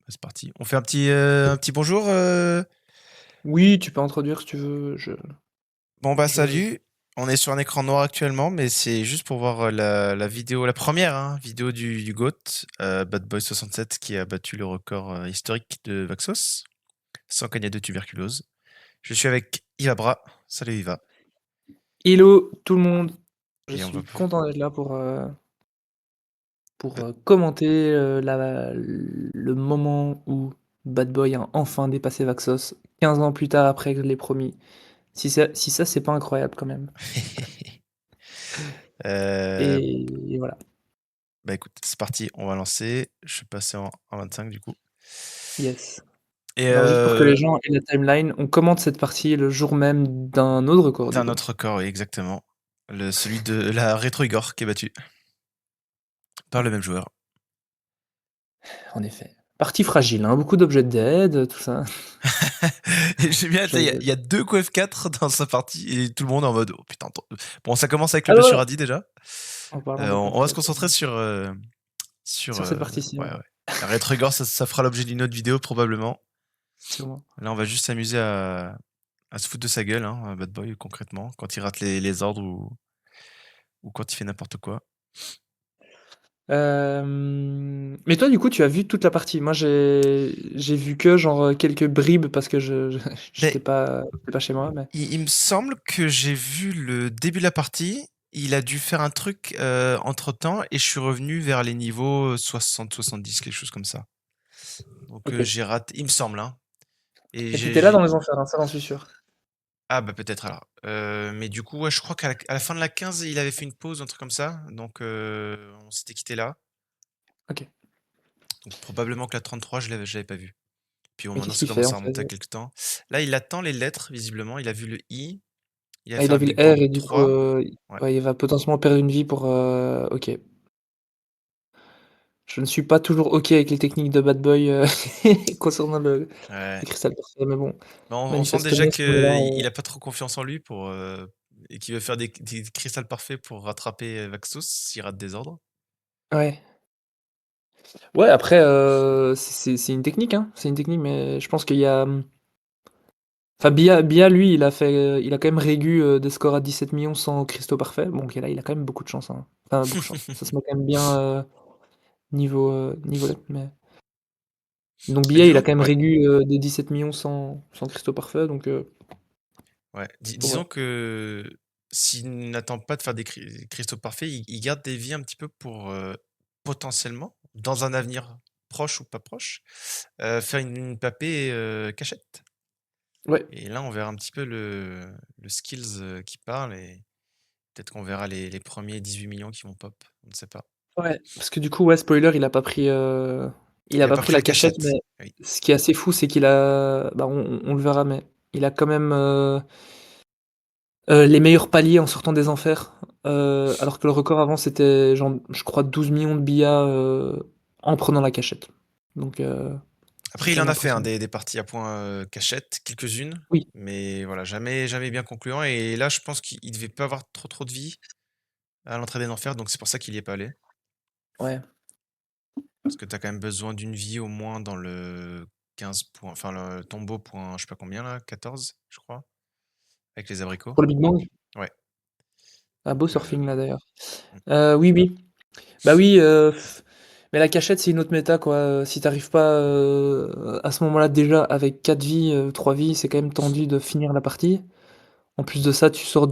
C'est parti. On fait un petit bonjour. Oui, tu peux introduire si tu veux. Bon bah Je... salut. On est sur un écran noir actuellement, mais c'est juste pour voir la vidéo, la première vidéo du GOAT, Bad Boy 67, qui a battu le record historique de Vaxos, sans cogner de tuberculose. Je suis avec Iva Bra. Salut Iva. Hello tout le monde. Je Et on va suis plus. content d'être là pour euh, commenter le moment où Bad Boy a enfin dépassé Vaxos, 15 ans plus tard après que je l'ai promis. Si ça c'est pas incroyable quand même. euh, Et voilà. Bah écoute, c'est parti. On va lancer. Je suis passé en 25 du coup. Yes. Et Alors juste pour que les gens aient la timeline, on commente cette partie le jour même d'un autre record du d'un coup. autre record, oui, exactement. Celui de la Retro Igor qui est battu par le même joueur. En effet. Partie fragile, hein, beaucoup d'objets dead, tout ça. Et j'aime bien, tu sais, Je- il y a deux QF 4 dans sa partie et tout le monde est en mode oh putain. Bon, ça commence avec le Alors blessure voilà, à 10 déjà. en parlant de On va se QF4. concentrer Sur cette partie-ci, ouais, ouais, ouais. La Retrigor, ça fera l'objet d'une autre vidéo probablement. sûrement. Là, on va juste s'amuser à se foutre de sa gueule, hein, Bad Boy, concrètement, quand il rate les ordres ou quand il fait n'importe quoi. Mais toi, du coup, tu as vu toute la partie. Moi, j'ai vu que genre quelques bribes parce que Mais j'étais pas chez moi, mais il me semble que j'ai vu le début de la partie. Il a dû faire un truc entre-temps et je suis revenu vers les niveaux 60-70, quelque chose comme ça. Donc ok. j'ai raté, il me semble, hein. Et Et t'étais là dans les enfers, hein, ça j'en suis sûr. Ah bah peut-être alors. Mais du coup, ouais, je crois à la fin de la 15, il avait fait une pause, un truc comme ça. Donc on s'était quitté là. Ok. Donc probablement que la 33, je l'avais pas vu. Puis bon, Mais maintenant qu'est-ce ça qu'il fait commence en à fait? remonter à quelques temps. Là, il attend les lettres, visiblement. Il a vu le I. Il a Ah, fait il a un vu le Big Bang R et du coup, 3. Ouais. ouais, il va potentiellement perdre une vie pour. Ok. Je ne suis pas toujours ok avec les techniques de Bad Boy concernant Ouais. le cristal parfait, mais bon, Mais on sent déjà manifestement, ce qu'il là il a pas trop confiance en lui et qu'il veut faire des cristals parfaits pour rattraper Vaxos s'il rate des ordres. ouais. Ouais, après, c'est une technique, hein. C'est une technique, mais je pense qu'il y a. Enfin, Bia, lui, il a quand même régu des scores à 17 millions sans cristaux parfaits. Bon, ok, là, il a quand même beaucoup de chance, hein. Enfin, beaucoup de chance. Ça se met quand même bien niveau là, mais. Donc, Mais Bia, il a disons, quand même ouais. régu des 17 millions sans cristaux parfaits, donc. Ouais, Ouais. disons que s'il n'attend pas de faire des cristaux parfaits, il garde des vies un petit peu pour potentiellement, dans un avenir proche ou pas proche, faire une papée cachette. Ouais. Et là, on verra un petit peu le skills qui parle et peut-être qu'on verra les premiers 18 millions qui vont pop. On ne sait pas. Ouais. Parce que du coup, ouais, spoiler, il a Il a pas pas pris pris la la cachette, mais cachette. Oui. ce qui est assez fou, c'est qu'il a. Bah, on le verra, mais il a quand même. Les meilleurs paliers en sortant des enfers, alors que le record avant c'était genre, je crois 12 millions de billas, en prenant la cachette. Donc c'est Après, il quand en même a fait impressionnant. des parties à points cachette, quelques-unes, Oui, mais voilà, jamais bien concluant. Et là, je pense qu'il devait pas avoir trop de vie à l'entrée des enfers, donc c'est pour ça qu'il y est pas allé. ouais. Parce que tu as quand même besoin d'une vie au moins dans le 15 points, enfin le tombeau point, je sais pas combien là, 14, je crois, avec les abricots. Pour le Big Bang? Ouais. Ah, beau Donc, surfing là d'ailleurs. mm, Oui, oui. Bah oui, mais la cachette c'est une autre méta quoi, si t'arrives pas, à ce moment-là déjà avec 4 vies, 3 vies, c'est quand même tendu de finir la partie. En plus de ça, tu sors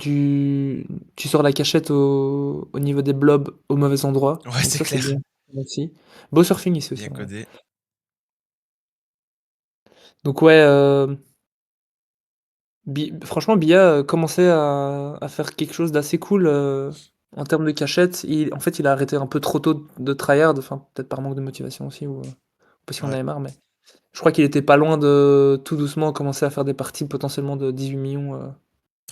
la cachette au niveau des blobs au mauvais endroit, ouais, donc c'est ça c'est clair. bien aussi. Beau surfing ici aussi Bien en vrai. codé. Donc ouais, franchement Bia, commençait à faire quelque chose d'assez cool, en termes de cachette. En fait, il a arrêté un peu trop tôt de tryhard, enfin peut-être par manque de motivation aussi ou, parce qu'il en Ouais. avait marre, mais je crois qu'il était pas loin de tout doucement commencer à faire des parties potentiellement de 18 millions.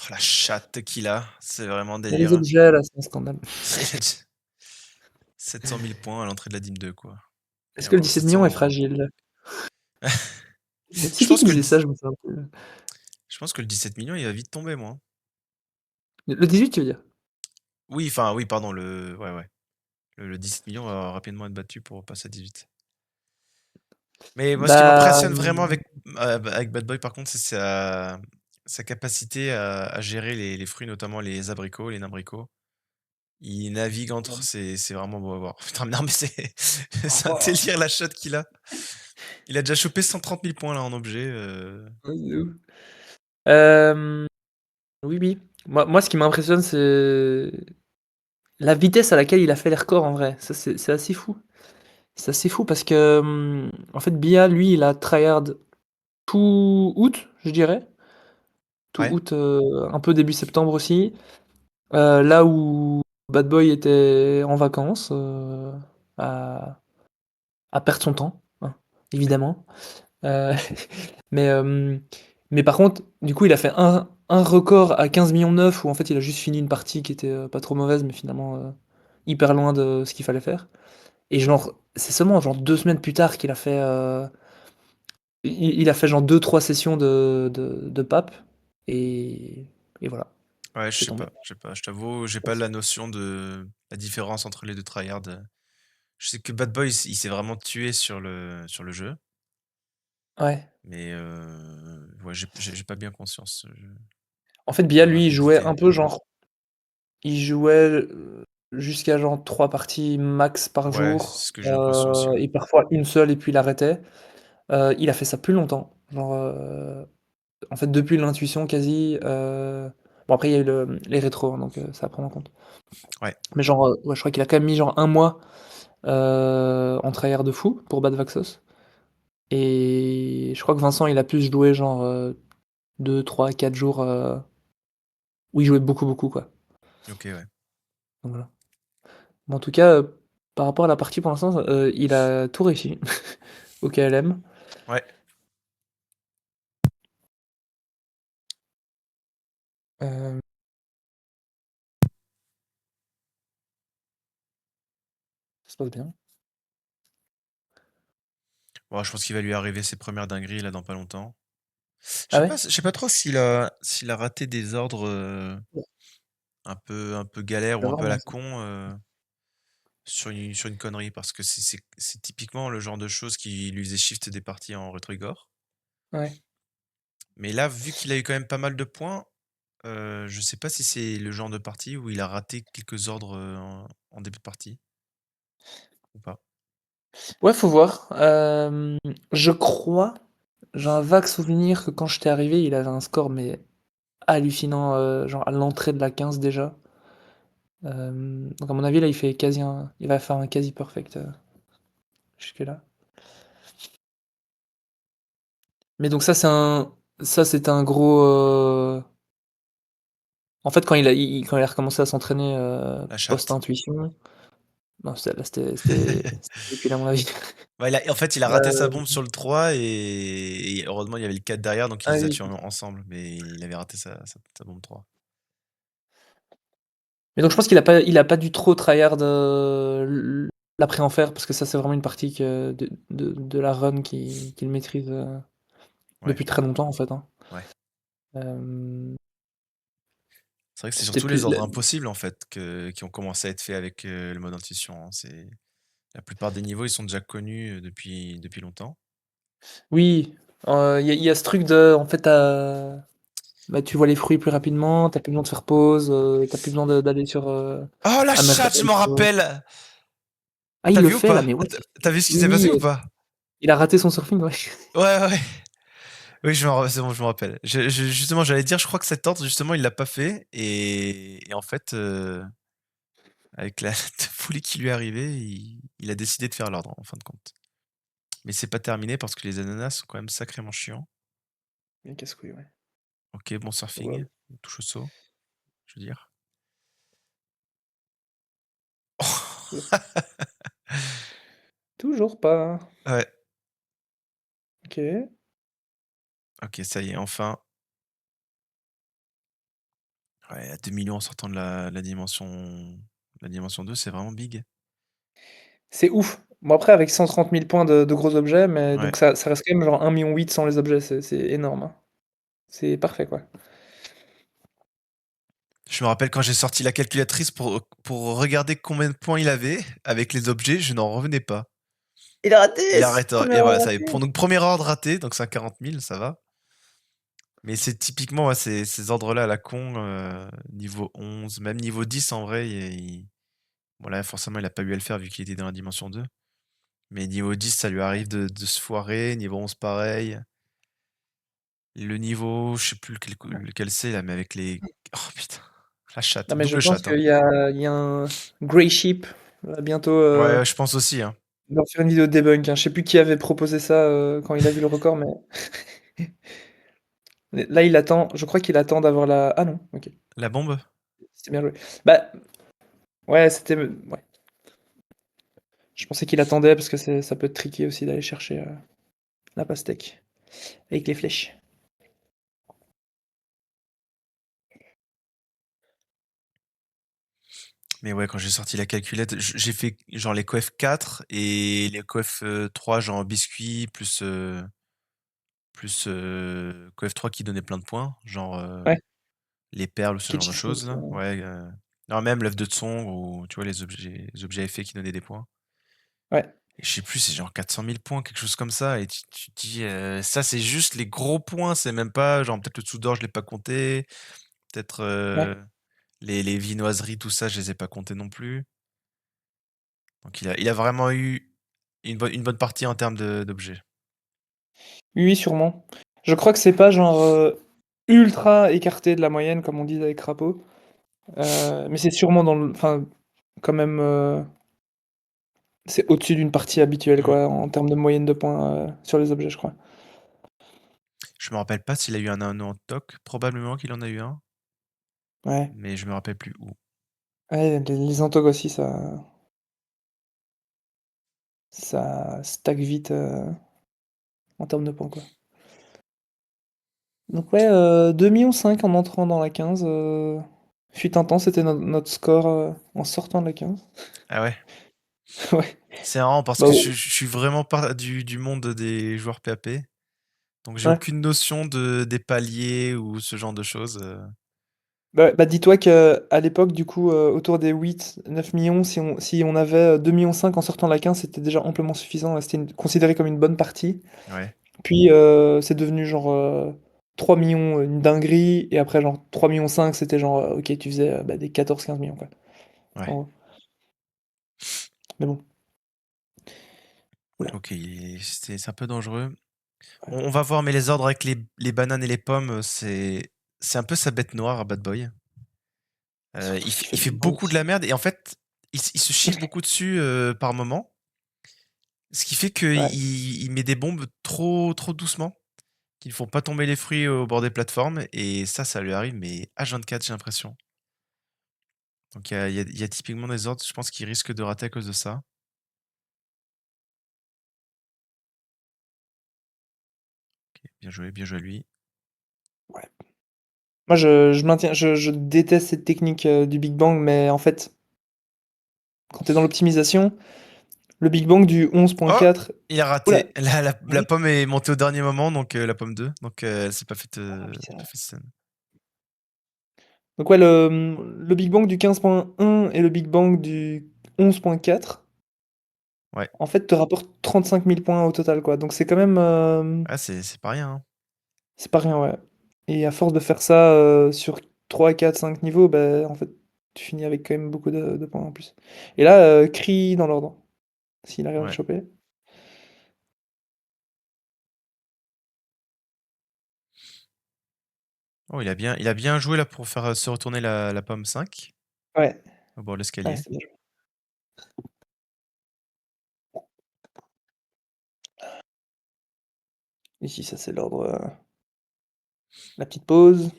Oh, la chatte qu'il a, c'est vraiment Mais les délire. objets là, c'est un scandale. Il a déjà 700 000 points à l'entrée de la Dime 2, quoi. Et Est-ce que le encore 17 millions 700 est euros. fragile? Je C'est qui pense qui que disait ça? Je me souviens plus. je pense que le 17 millions, il va vite tomber, moi. Le 18, tu veux dire? Oui, enfin, oui, pardon, ouais, ouais. Le 17 millions va rapidement être battu pour passer à 18. Mais moi, ce qui Bah, m'impressionne vraiment avec Bad Boy, par contre, c'est sa capacité à gérer les fruits, notamment les abricots, les nabricots. Il navigue entre, c'est vraiment beau à voir. Putain, mais non, mais c'est un oh, délire la shot qu'il a. Il a déjà chopé 130 000 points là en objet. oui, de ouf. Hem, oui, oui. Moi, ce qui m'impressionne, c'est la vitesse à laquelle il a fait les records, en vrai. Ça, c'est assez fou. C'est assez fou parce que, en fait, Bia, lui, il a tryhard tout août, je dirais. Tout Ouais, août, un peu début septembre aussi. Là où Bad Boy était en vacances, à à perdre son temps, hein, évidemment. Heu, mais, mais par contre, du coup, il a fait un record à 15 900 000 où en fait, il a juste fini une partie qui était, pas trop mauvaise, mais finalement, hyper loin de ce qu'il fallait faire. Et genre, c'est seulement genre 2 semaines plus tard qu'il a fait, il a fait genre 2 3 sessions de PAP et et voilà, ouais, je c'est sais tombé. pas, je sais pas. Je t'avoue, j'ai pas la notion de la différence entre les deux tryhards. Je sais que Bad Boy, il s'est vraiment tué sur le jeu, Ouais. mais ouais, j'ai pas bien conscience En fait, de Bia, la lui, il jouait rapidité. un peu genre il jouait, jusqu'à genre 3 parties max par Ouais, c'est jour, ce que j'ai l'impression aussi, ouais. et parfois une seule et puis il arrêtait. Il a fait ça plus longtemps, genre, en fait depuis l'intuition quasi, bon après il y a eu les rétros, hein, donc c'est à prendre en compte. Ouais, Mais genre, ouais, je crois qu'il a quand même mis genre 1 mois, en tryhard de fou pour battre Vaxos et je crois que Vincent il a plus joué genre, 2 3 4 jours, où il jouait beaucoup, beaucoup quoi, ok, ouais. donc voilà. Mais en tout cas, par rapport à la partie pour l'instant, il a tout réussi au KLM. Ouais. Hem, Ça se passe bien. Bon, je pense qu'il va lui arriver ses premières dingueries là dans pas longtemps. Ah ouais? Je sais pas trop s'il a raté des ordres un peu galère Je ou vais un voir peu à moi la aussi. con sur une connerie parce que c'est typiquement le genre de choses qui lui faisait shift des parties en Retrigore. Ouais. Mais là, vu qu'il a eu quand même pas mal de points, je sais pas si c'est le genre de partie où il a raté quelques ordres en début de partie ou pas. Ouais, faut voir. Je crois, j'ai un vague souvenir que quand j'étais arrivé, il avait un score mais hallucinant, genre à l'entrée de la 15 déjà. Donc à mon avis là, il va faire un quasi perfect, jusque-là. Mais donc ça c'était un gros, en fait quand il a recommencé à s'entraîner, La chatte. post-intuition, non c'était ridicule à mon avis. Ouais, en fait, il a raté sa Heu, bombe sur le 3 et heureusement, il y avait le 4 derrière, donc il ah les a oui. tués ensemble, mais il avait raté sa bombe 3. Mais donc je pense qu'il a pas dû trop tryhard, l'après-enfer parce que ça c'est vraiment une partie que de la run qu'il maîtrise, Ouais, depuis très longtemps en fait, hein. ouais. Hem, C'est vrai que c'est C'était surtout plus les le ordres impossibles, en fait, qui ont commencé à être faits avec le mode intuition, hein. La plupart des niveaux, ils sont déjà connus depuis longtemps. oui, il y a ce truc de en fait, bah, tu vois les fruits plus rapidement, tu as plus besoin de faire pause, tu as plus besoin d'aller sur, Oh la Hammerhead, chatte, je m'en rappelle! ah il T'as le vu ou fait là, pas? mais T'as vu ce qui oui, s'est passé oui, ou pas? il a raté son surfing, ouais. Ouais, ouais, ouais. Oui, c'est bon, je me rappelle. Justement, j'allais dire, je crois que cet ordre, justement, il l'a pas fait et en fait, avec la folie qui lui est arrivée, il a décidé de faire l'ordre, en fin de compte. Mais c'est pas terminé parce que les ananas sont quand même sacrément chiants. Mais casse-couille, ouais. OK, bon Ouais. surfing, touche au saut, je veux dire. Toujours pas. Ouais, OK. OK, ça y est, enfin. Ouais, à 2 millions en sortant de la dimension 2, c'est vraiment big. C'est ouf. Bon après avec 130 000 points de gros objets, mais Ouais. donc ça reste quand même genre 1,8 million sans les objets, c'est énorme, hein. C'est parfait, quoi. Je me rappelle quand j'ai sorti la calculatrice pour regarder combien de points il avait avec les objets, je n'en revenais pas. Il a raté! Il arrête, Premier et voilà, ordre ça y est. raté! Pour donc premier ordre raté, donc 140 000, ça va. Mais c'est typiquement, ouais, ces ordres-là à la con, niveau 11, même niveau 10 en vrai, bon là, forcément, il a pas eu à le faire vu qu'il était dans la dimension 2. Mais niveau 10, ça lui arrive de se foirer, niveau 11 pareil. Le niveau, je sais plus lequel c'est là, mais avec les oh putain, la chatte, Non, mais je double pense chatte, hein. qu'il y a un Grey Sheep, bientôt, Ouais, je pense aussi, hein. il va faire une vidéo de debunk, hein. Je sais plus qui avait proposé ça, quand il a vu le record, mais là, il attend, je crois qu'il attend d'avoir la ah non, OK, La bombe? c'est bien joué. Bah, ouais, c'était ouais. Je pensais qu'il attendait parce que ça peut être tricky aussi d'aller chercher, la pastèque avec les flèches. Mais ouais, quand j'ai sorti la calculette, j'ai fait genre les coef 4 et les coef, 3 genre biscuit plus coef 3 qui donnait plein de points, genre, Ouais, les perles ou ce genre de Kitschy choses Sphinx, là. Ouais, non, même l'œuf de Tsong ou tu vois les objets effets qui donnaient des points. ouais, Et je sais plus, c'est genre 400 000 points, quelque chose comme ça, et tu te dis, ça c'est juste les gros points, c'est même pas genre peut-être le dessous d'or je l'ai pas compté, peut-être, ouais. les viennoiseries, tout ça, je les ai pas comptés non plus. Donc il a vraiment eu une bonne partie en termes d'objets. Oui, oui, sûrement. Je crois que c'est pas genre, ultra écarté de la moyenne comme on dit avec Crapaud, mais c'est sûrement dans le enfin, quand même, c'est au-dessus d'une partie habituelle Mmh. quoi, en termes de moyenne de points, sur les objets, je crois. Je me rappelle pas s'il a eu un anneau en toc, probablement qu'il en a eu un, Ouais, mais je me rappelle plus où. ouais, les Antogs aussi ça stack vite, en termes de points, quoi. Donc ouais, 2,5 millions en entrant dans la 15, fut un temps, c'était notre score, en sortant de la 15. Ah ouais? Ouais, C'est marrant parce bah, que je ouais. je suis vraiment pas du monde des joueurs PAP, donc j'ai Ouais. aucune notion des paliers ou ce genre de choses, Bah, dis-toi qu'à l'époque, du coup, autour des 8-9 millions, si on avait 2,5 millions en sortant de la 15, c'était déjà amplement suffisant, c'était considéré comme une bonne partie. ouais, Puis c'est devenu genre 3 millions, une dinguerie, et après genre 3,5 millions, c'était genre, ok, tu faisais bah, des 14-15 millions, quoi. En ouais. gros. Mais bon, oula, OK, c'est un peu dangereux. ouais. On va voir, mais les ordres avec les bananes et les pommes, c'est un peu sa bête noire à Bad Boy. Surtout Il s'il fait fait il des fait beaucoup de bounties. la merde et en fait, il se chiffre beaucoup dessus, par moment. Ce qui fait qu'il Ouais. il met des bombes trop doucement, qui ne font pas tomber les fruits au bord des plateformes, et ça lui arrive, mais H24, j'ai l'impression. Donc il y a typiquement des ordres, je pense qu'il risque de rater à cause de ça. Bien joué à lui. Ouais. Moi, je maintiens, je déteste cette technique du Big Bang, mais en fait, quand tu es dans l'optimisation, le Big Bang du Oh! 11.4. Il a Oula, raté. La oui. pomme est montée au dernier moment, donc la pomme 2, donc elle s'est pas faite, Ah oui, c'est pas vrai. fait scène. Donc ouais, le Big Bang du 15.1 et le Big Bang du 11.4, Ouais. en fait, te rapportent 35 000 points au total, quoi. Donc c'est quand même, Ah, c'est pas rien, hein. c'est pas rien, ouais. Et à force de faire ça sur 3, 4, 5 niveaux, bah, en fait, tu finis avec quand même beaucoup de points en plus. Et là, Cri dans l'ordre, s'il arrive à le Ouais. choper. Oh, il a bien joué là pour faire, se retourner la pomme 5 Ouais, au bord de ouais, l'escalier. c'était bien joué. Ici, ça c'est l'ordre, la petite pause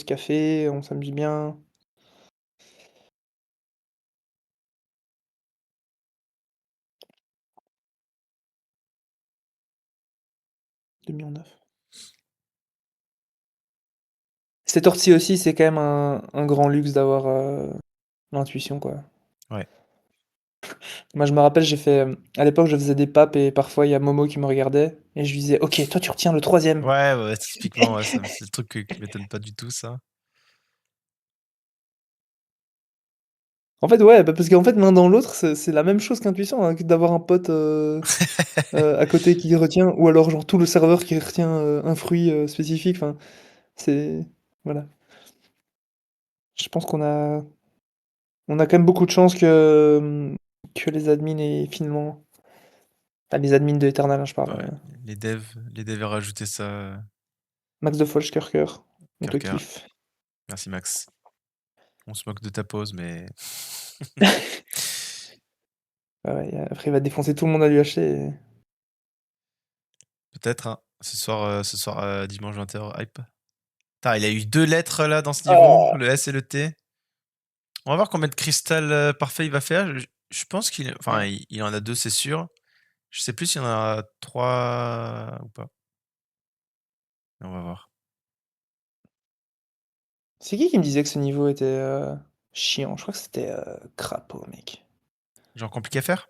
café, on s'amuse bien. 2,9 millions. Cette ortie aussi, c'est quand même un grand luxe d'avoir l'intuition, quoi. Ouais. Moi, je me rappelle, à l'époque, je faisais des papes et parfois, il y a Momo qui me regardait et je lui disais, ok, toi, tu retiens le troisième. Ouais, ouais, typiquement, ouais, ça c'est le truc qui m'étonne pas du tout ça. En fait, ouais, bah, parce qu'en fait, l'un dans l'autre, c'est la même chose qu'intuition, hein, que d'avoir un pote, à côté qui retient ou alors genre tout le serveur qui retient, un fruit, spécifique, enfin, c'est voilà. Je pense qu'on a quand même beaucoup de chance que les admins aient finalement enfin les admins de Eternal, hein, je parle, Ouais, les devs aient rajouté ça, Max de Folch, cœur, cœur, on te cœur cœur. kiffe. Merci Max. On se moque de ta pause, mais Ouais, ouais, après il va défoncer tout le monde à l'UHC et peut-être, hein. Ce soir, dimanche 20h, hype. Putain, il a eu 2 lettres là dans ce niveau, oh! le S et le T. On va voir combien de cristal parfait il va faire. Je pense qu'il, enfin, Ouais. il en a 2, c'est sûr. Je sais plus s'il y en a 3 ou pas. Mais on va voir. C'est qui me disait que ce niveau était, chiant? Je crois que c'était, Crapaud, mec. Genre compliqué à faire?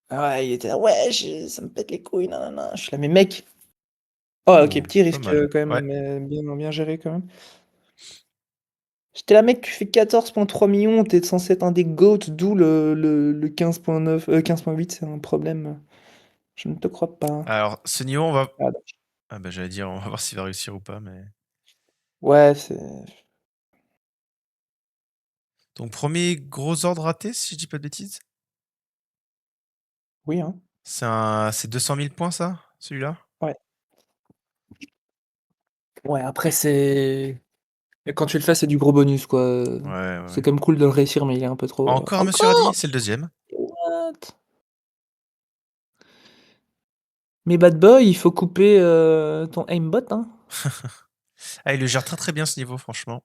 Ah ouais, il était là: «Ouais, je ça me pète les couilles, nin Je suis là: «Mais mec!» Oh OK, Ouh, petit pas risque, mal. quand même, Ouais. mais bien géré quand même. J'étais là: «Mec, tu fais 14,3 millions, tu es censé être un des GOAT, d'où le 15,9, 15,8, c'est un problème, je ne te crois pas». Alors, ce niveau, on va. Ah dommage. Ah bah j'allais dire, on va voir s'il va réussir ou pas, mais. Ouais, c'est Donc, premier gros ordre raté, si je dis pas de bêtises. oui, hein, C'est 200 000 points, ça, celui-là? ouais. Ouais, après c'est et quand tu le fais, c'est du gros bonus, quoi, Ouais, ouais, c'est ouais. quand même cool de le réussir, mais il est un peu trop, Encore un monsieur Hardy, encore? c'est le deuxième. What? Mais bad boy, il faut couper, ton aimbot, hein. Ah, il le gère très très bien ce niveau, franchement.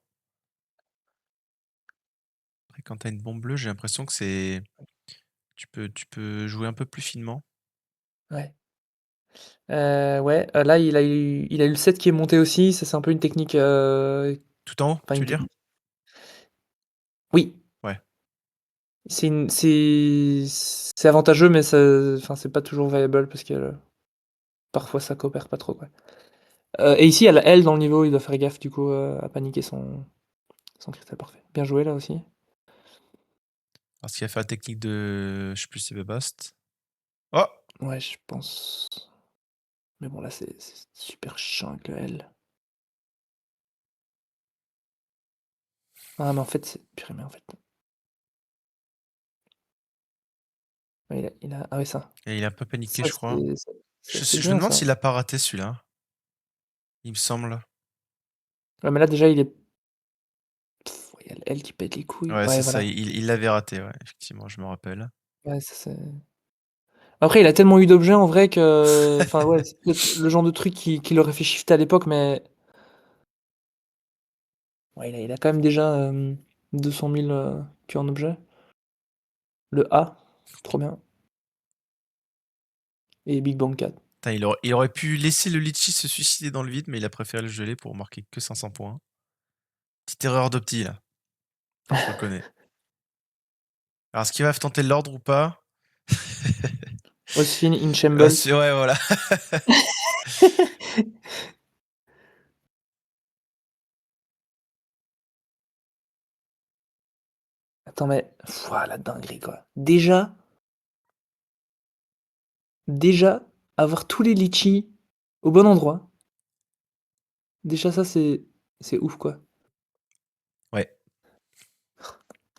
Après, quand t'as une bombe bleue, j'ai l'impression que c'est. Tu peux jouer un peu plus finement. Ouais. Ouais, là, il a eu le 7 qui est monté aussi, ça, c'est un peu une technique, Tout en haut, enfin tu une veux dire? technique oui, Ouais. c'est avantageux, mais ça enfin, c'est pas toujours viable parce que, parfois ça coopère pas trop, quoi. Et ici, il y a la L dans le niveau, il doit faire gaffe du coup, à paniquer son cristal parfait. Bien joué là aussi. Parce qu'il a fait la technique de. Je sais plus, c'est Bebast. Oh! Ouais, je pense. Mais bon, là, c'est super chiant avec le L. Ah, mais en fait, c'est purée, mais en fait, ouais, ah ouais, ça. Et il a un peu paniqué, Ça, je crois. c'est Je me bien demande ça. s'il a pas raté celui-là. Il me semble. Ouais, mais là, déjà, il est ouais, il y a le L qui pète les couilles. Ouais, Ouais, c'est ça. voilà. Il l'avait raté, ouais, effectivement, je me rappelle. Ouais, ça, c'est après, il a tellement eu d'objets en vrai que enfin, ouais, c'est peut-être le genre de truc qui l'aurait fait shifter à l'époque, mais ouais, il a quand même déjà, 200 000, que en objets. Le A, trop bien et Big Bang 4. Putain, il aurait pu laisser le litchi se suicider dans le vide, mais il a préféré le geler pour marquer que 500 points. Petite erreur d'opti, là. Je reconnais. Alors, est-ce qu'il va tenter l'ordre ou pas? Osfin in Shambles. Ouais, voilà. Attends, mais wouah, la dinguerie, quoi. Déjà, avoir tous les litchis au bon endroit, déjà ça, c'est ouf, quoi. Ouais.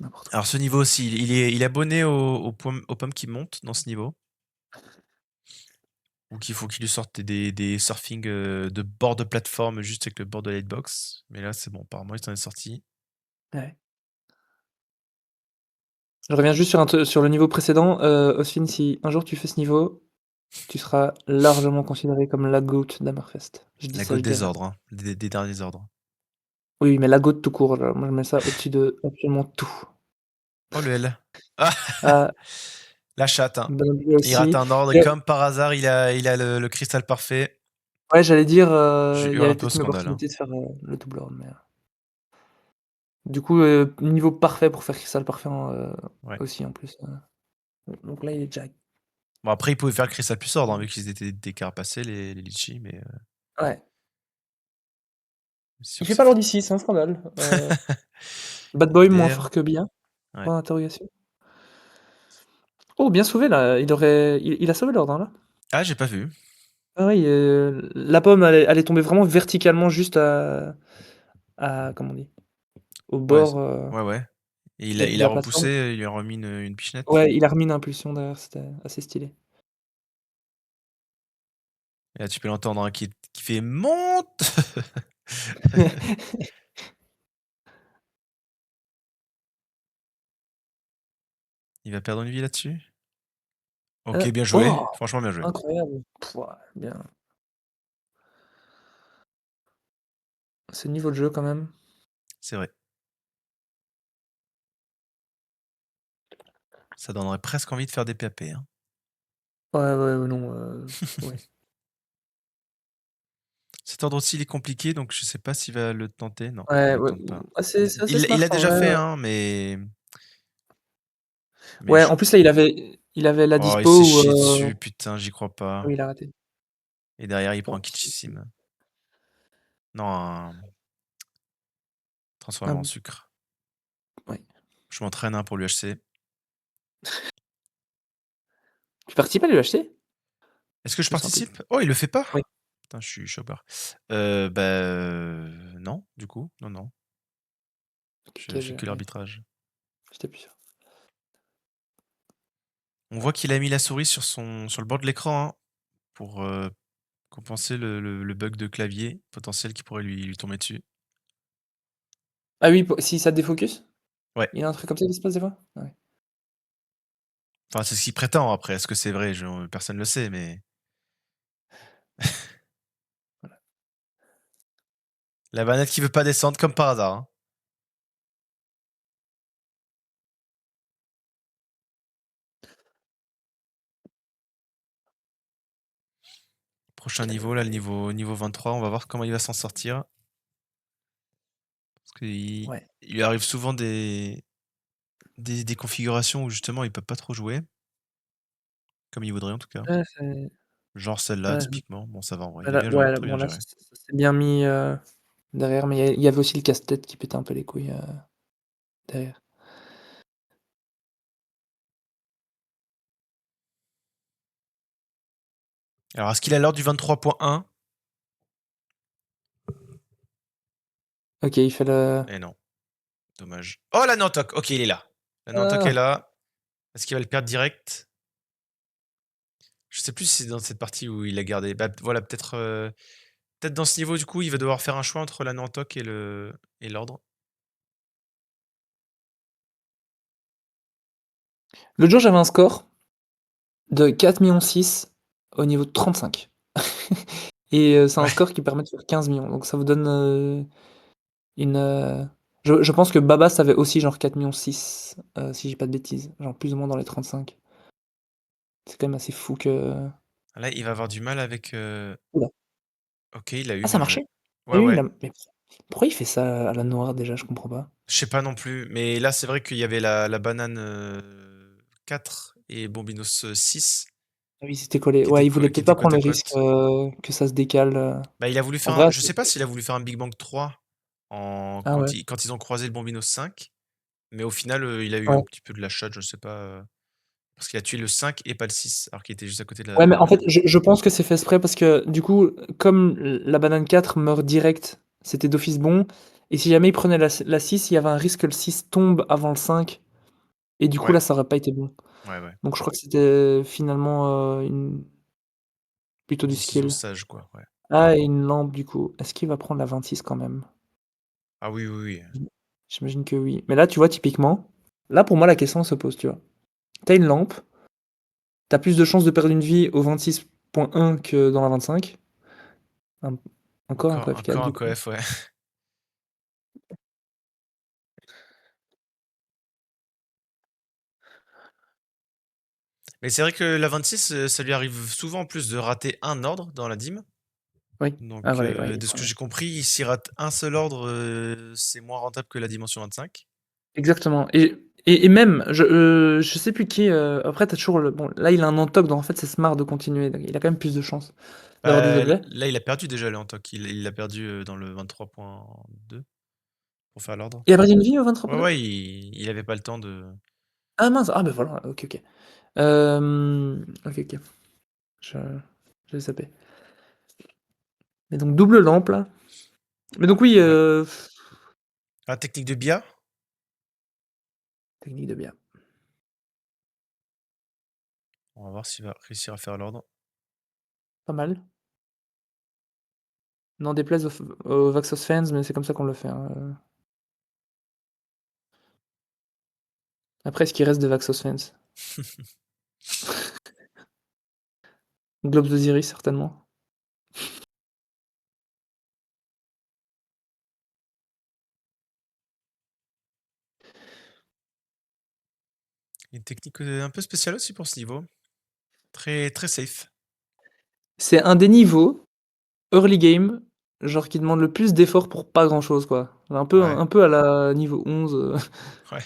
N'importe Alors, quoi. ce niveau aussi, il est abonné aux pommes qui montent dans ce niveau. Donc, il faut qu'il lui sorte des surfing de bord de plateforme juste avec le bord de la hitbox. Mais là, c'est bon, apparemment, il s'en est sorti. Ouais. Je reviens juste sur le niveau précédent, Osfin, si un jour tu fais ce niveau, tu seras largement considéré comme la GOAT d'Hammerfest. Je dis La ça, goutte je dis des rien. ordres, hein, des derniers ordres. Oui, oui, mais la GOAT tout court, genre, moi je mets ça au-dessus de absolument tout. Oh, le L. Ah. Ah, La chatte, hein. bien joué Il rate aussi. un ordre et Et comme par hasard, il a le cristal parfait. ouais, j'allais dire, Je il y hurle avait un peu au peut-être une scandale, hein. opportunité de faire, le double round, mais, du coup, niveau parfait pour faire cristal parfait Ouais. aussi en plus, donc là il est déjà Bon, après, il pouvait faire le cristal plus ordre, hein, vu qu'ils étaient décarapacés, les litchis, mais ouais. c'est sûr Il que fait ça pas fait. lourd d'ici, c'est un scandale. Bad Boy moins MDR. fort que bien. Ouais. Point d'interrogation. Oh bien sauvé là, il a sauvé l'ordre, hein, là. Ah, j'ai pas vu. Ah oui, la pomme elle est tombée vraiment verticalement juste à comment on dit? Au Ouais, bord, ouais, ouais. Et de il a la repoussé, plateforme. il a remis une pichenette. Ouais, il a remis une impulsion derrière, c'était assez stylé. Et là, tu peux l'entendre, hein, qui fait: «Monte!» Il va perdre une vie là-dessus? OK, bien joué, Oh! franchement bien joué. Incroyable. Pouah, bien. Ce niveau de jeu quand même. C'est vrai. Ça donnerait presque envie de faire des PAP, hein. Ouais, ouais, non, ouais. Cet ordre aussi, il est compliqué, donc je sais pas s'il va le tenter. Non, il Ouais, le ouais, tente pas. c'est assez Il smart l'a en déjà vrai, fait, hein, mais ouais, je en plus là, il avait la oh, il s'est dispo chié où, dessus, putain, j'y crois ah pas. oui, il a raté. Et derrière, il prend Bon, un Kitschissime. Non, un transformé en hem, sucre. ouais. Je m'entraîne, hein, pour l'UHC. Tu participes à l'UHC? Est-ce que je Je me souviens plus. participe? Oh, il le fait pas? Oui, Putain, je suis chopper. Bah, non, du coup, non, non. Je OK, fais que ouais, l'arbitrage. j'étais plus sûr. On voit qu'il a mis la souris sur le bord de l'écran, hein, pour, compenser le bug de clavier potentiel qui pourrait lui tomber dessus. Ah oui, po si ça te défocus? Ouais, Il y a un truc comme ça qui se passe des fois? Ouais. enfin, c'est ce qu'il prétend. Après, est-ce que c'est vrai? Personne le sait, mais la banette qui veut pas descendre comme par hasard, hein. Prochain niveau, là, le niveau 23, on va voir comment il va s'en sortir. Parce qu'il Ouais. il lui arrive souvent des configurations où justement il peut pas trop jouer, comme il voudrait en tout cas. Ouais, c'est Genre celle-là ouais, typiquement. Bon, ça va en vrai, il est voilà, bien joué, ouais, très bien bon là, géré. ça s'est bien mis, derrière, mais il y avait aussi le casse-tête qui pétait un peu les couilles, derrière. Alors est-ce qu'il a l'heure du 23.1? OK, il fait le Eh non, dommage. Oh la Nantok! OK, il est là. La Nantok est ah! là. Est-ce qu'il va le perdre direct? Je sais plus si c'est dans cette partie où il a gardé. Bah, voilà, peut-être dans ce niveau du coup, il va devoir faire un choix entre la Nantok et l'ordre. L'autre jour, j'avais un score de 4,6 000 au niveau de 35 et c'est un Ouais. score qui permet de faire 15 millions. Donc ça vous donne, une, je pense que Babas avait aussi genre 4,6 000 si j'ai pas de bêtises, genre plus ou moins dans les 35. C'est quand même assez fou que Là, il va avoir du mal avec, ouh là! OK, il a eu, Ah ça bien joué. marchait? Ouais, Et oui, ouais. mais pourquoi il fait ça à la noire déjà? Je comprends pas. Je sais pas non plus, mais là, c'est vrai qu'il y avait la banane, 4 et Bombinos, 6 Ah oui, c'était collé. qui étaient Ouais, il voulait qui peut-être étaient pas côte prendre à le risque, côte. que ça se décale, Bah, il a voulu en faire un vrai, je sais pas s'il a voulu faire un Big Bang 3 ah ouais, quand ils ont croisé le Bombinos 5, mais au final, il a eu un ouais. petit peu de la chatte, je sais pas, parce qu'il a tué le 5 et pas le 6 alors qu'il était juste à côté Ouais, de mais la en fait, banane. je pense que c'est fait exprès parce que du coup, comme la banane 4 meurt direct, c'était d'office bon et si jamais il prenait la 6, il y avait un risque que le 6 tombe avant le 5 et du coup Ouais, là, ça aurait pas été bon. ouais, ouais. Donc je crois que c'était finalement, une plutôt du Décision skill. sage, quoi, ouais. Ah et une lampe du coup. Est-ce qu'il va prendre la 26 quand même? Ah oui, oui, oui. J'imagine que oui. Mais là, tu vois, typiquement, là pour moi la question se pose, tu vois? Tu as une lampe, tu as plus de chances de perdre une vie au 26.1 que dans la 25. Un encore un coef 4 Encore un du coup. coef, ouais. Mais c'est vrai que la 26, ça lui arrive souvent en plus de rater un ordre dans la dîme. Oui. Ah Donc, voilà, ouais, de ce que j'ai compris, s'il rate un seul ordre, c'est moins rentable que la dimension 25. exactement et même, je sais plus qui, après tu as toujours le bon, là, il a un entoc donc en fait, c'est smart de continuer, donc il a quand même plus de chances d'avoir des Bah, objets. là, il a perdu déjà le Hantok. Il l'a perdu, dans le 23.2. pour faire l'ordre. Il a perdu une vie au Ouais, 23 ouais, il avait pas le temps de Ah mince! Ah bah voilà, OK, OK. OK, OK. Je j'avais zappé. Mais donc double lampe là. Mais donc oui, ouais. Ah, technique de Bia? technique de bien. On va voir s'il va réussir à faire l'ordre. Pas mal. N'en déplaise aux Vaxos fans, mais c'est comme ça qu'on le fait, hein, Après, ce qui reste de Vaxos fans? Globes d'Osiris certainement. Une technique, un peu spéciale aussi pour ce niveau. Très, très safe. C'est un des niveaux, early game, genre qui demande le plus d'efforts pour pas grand chose, quoi. Ouais, Un peu à la niveau 11, ouais. Ouais.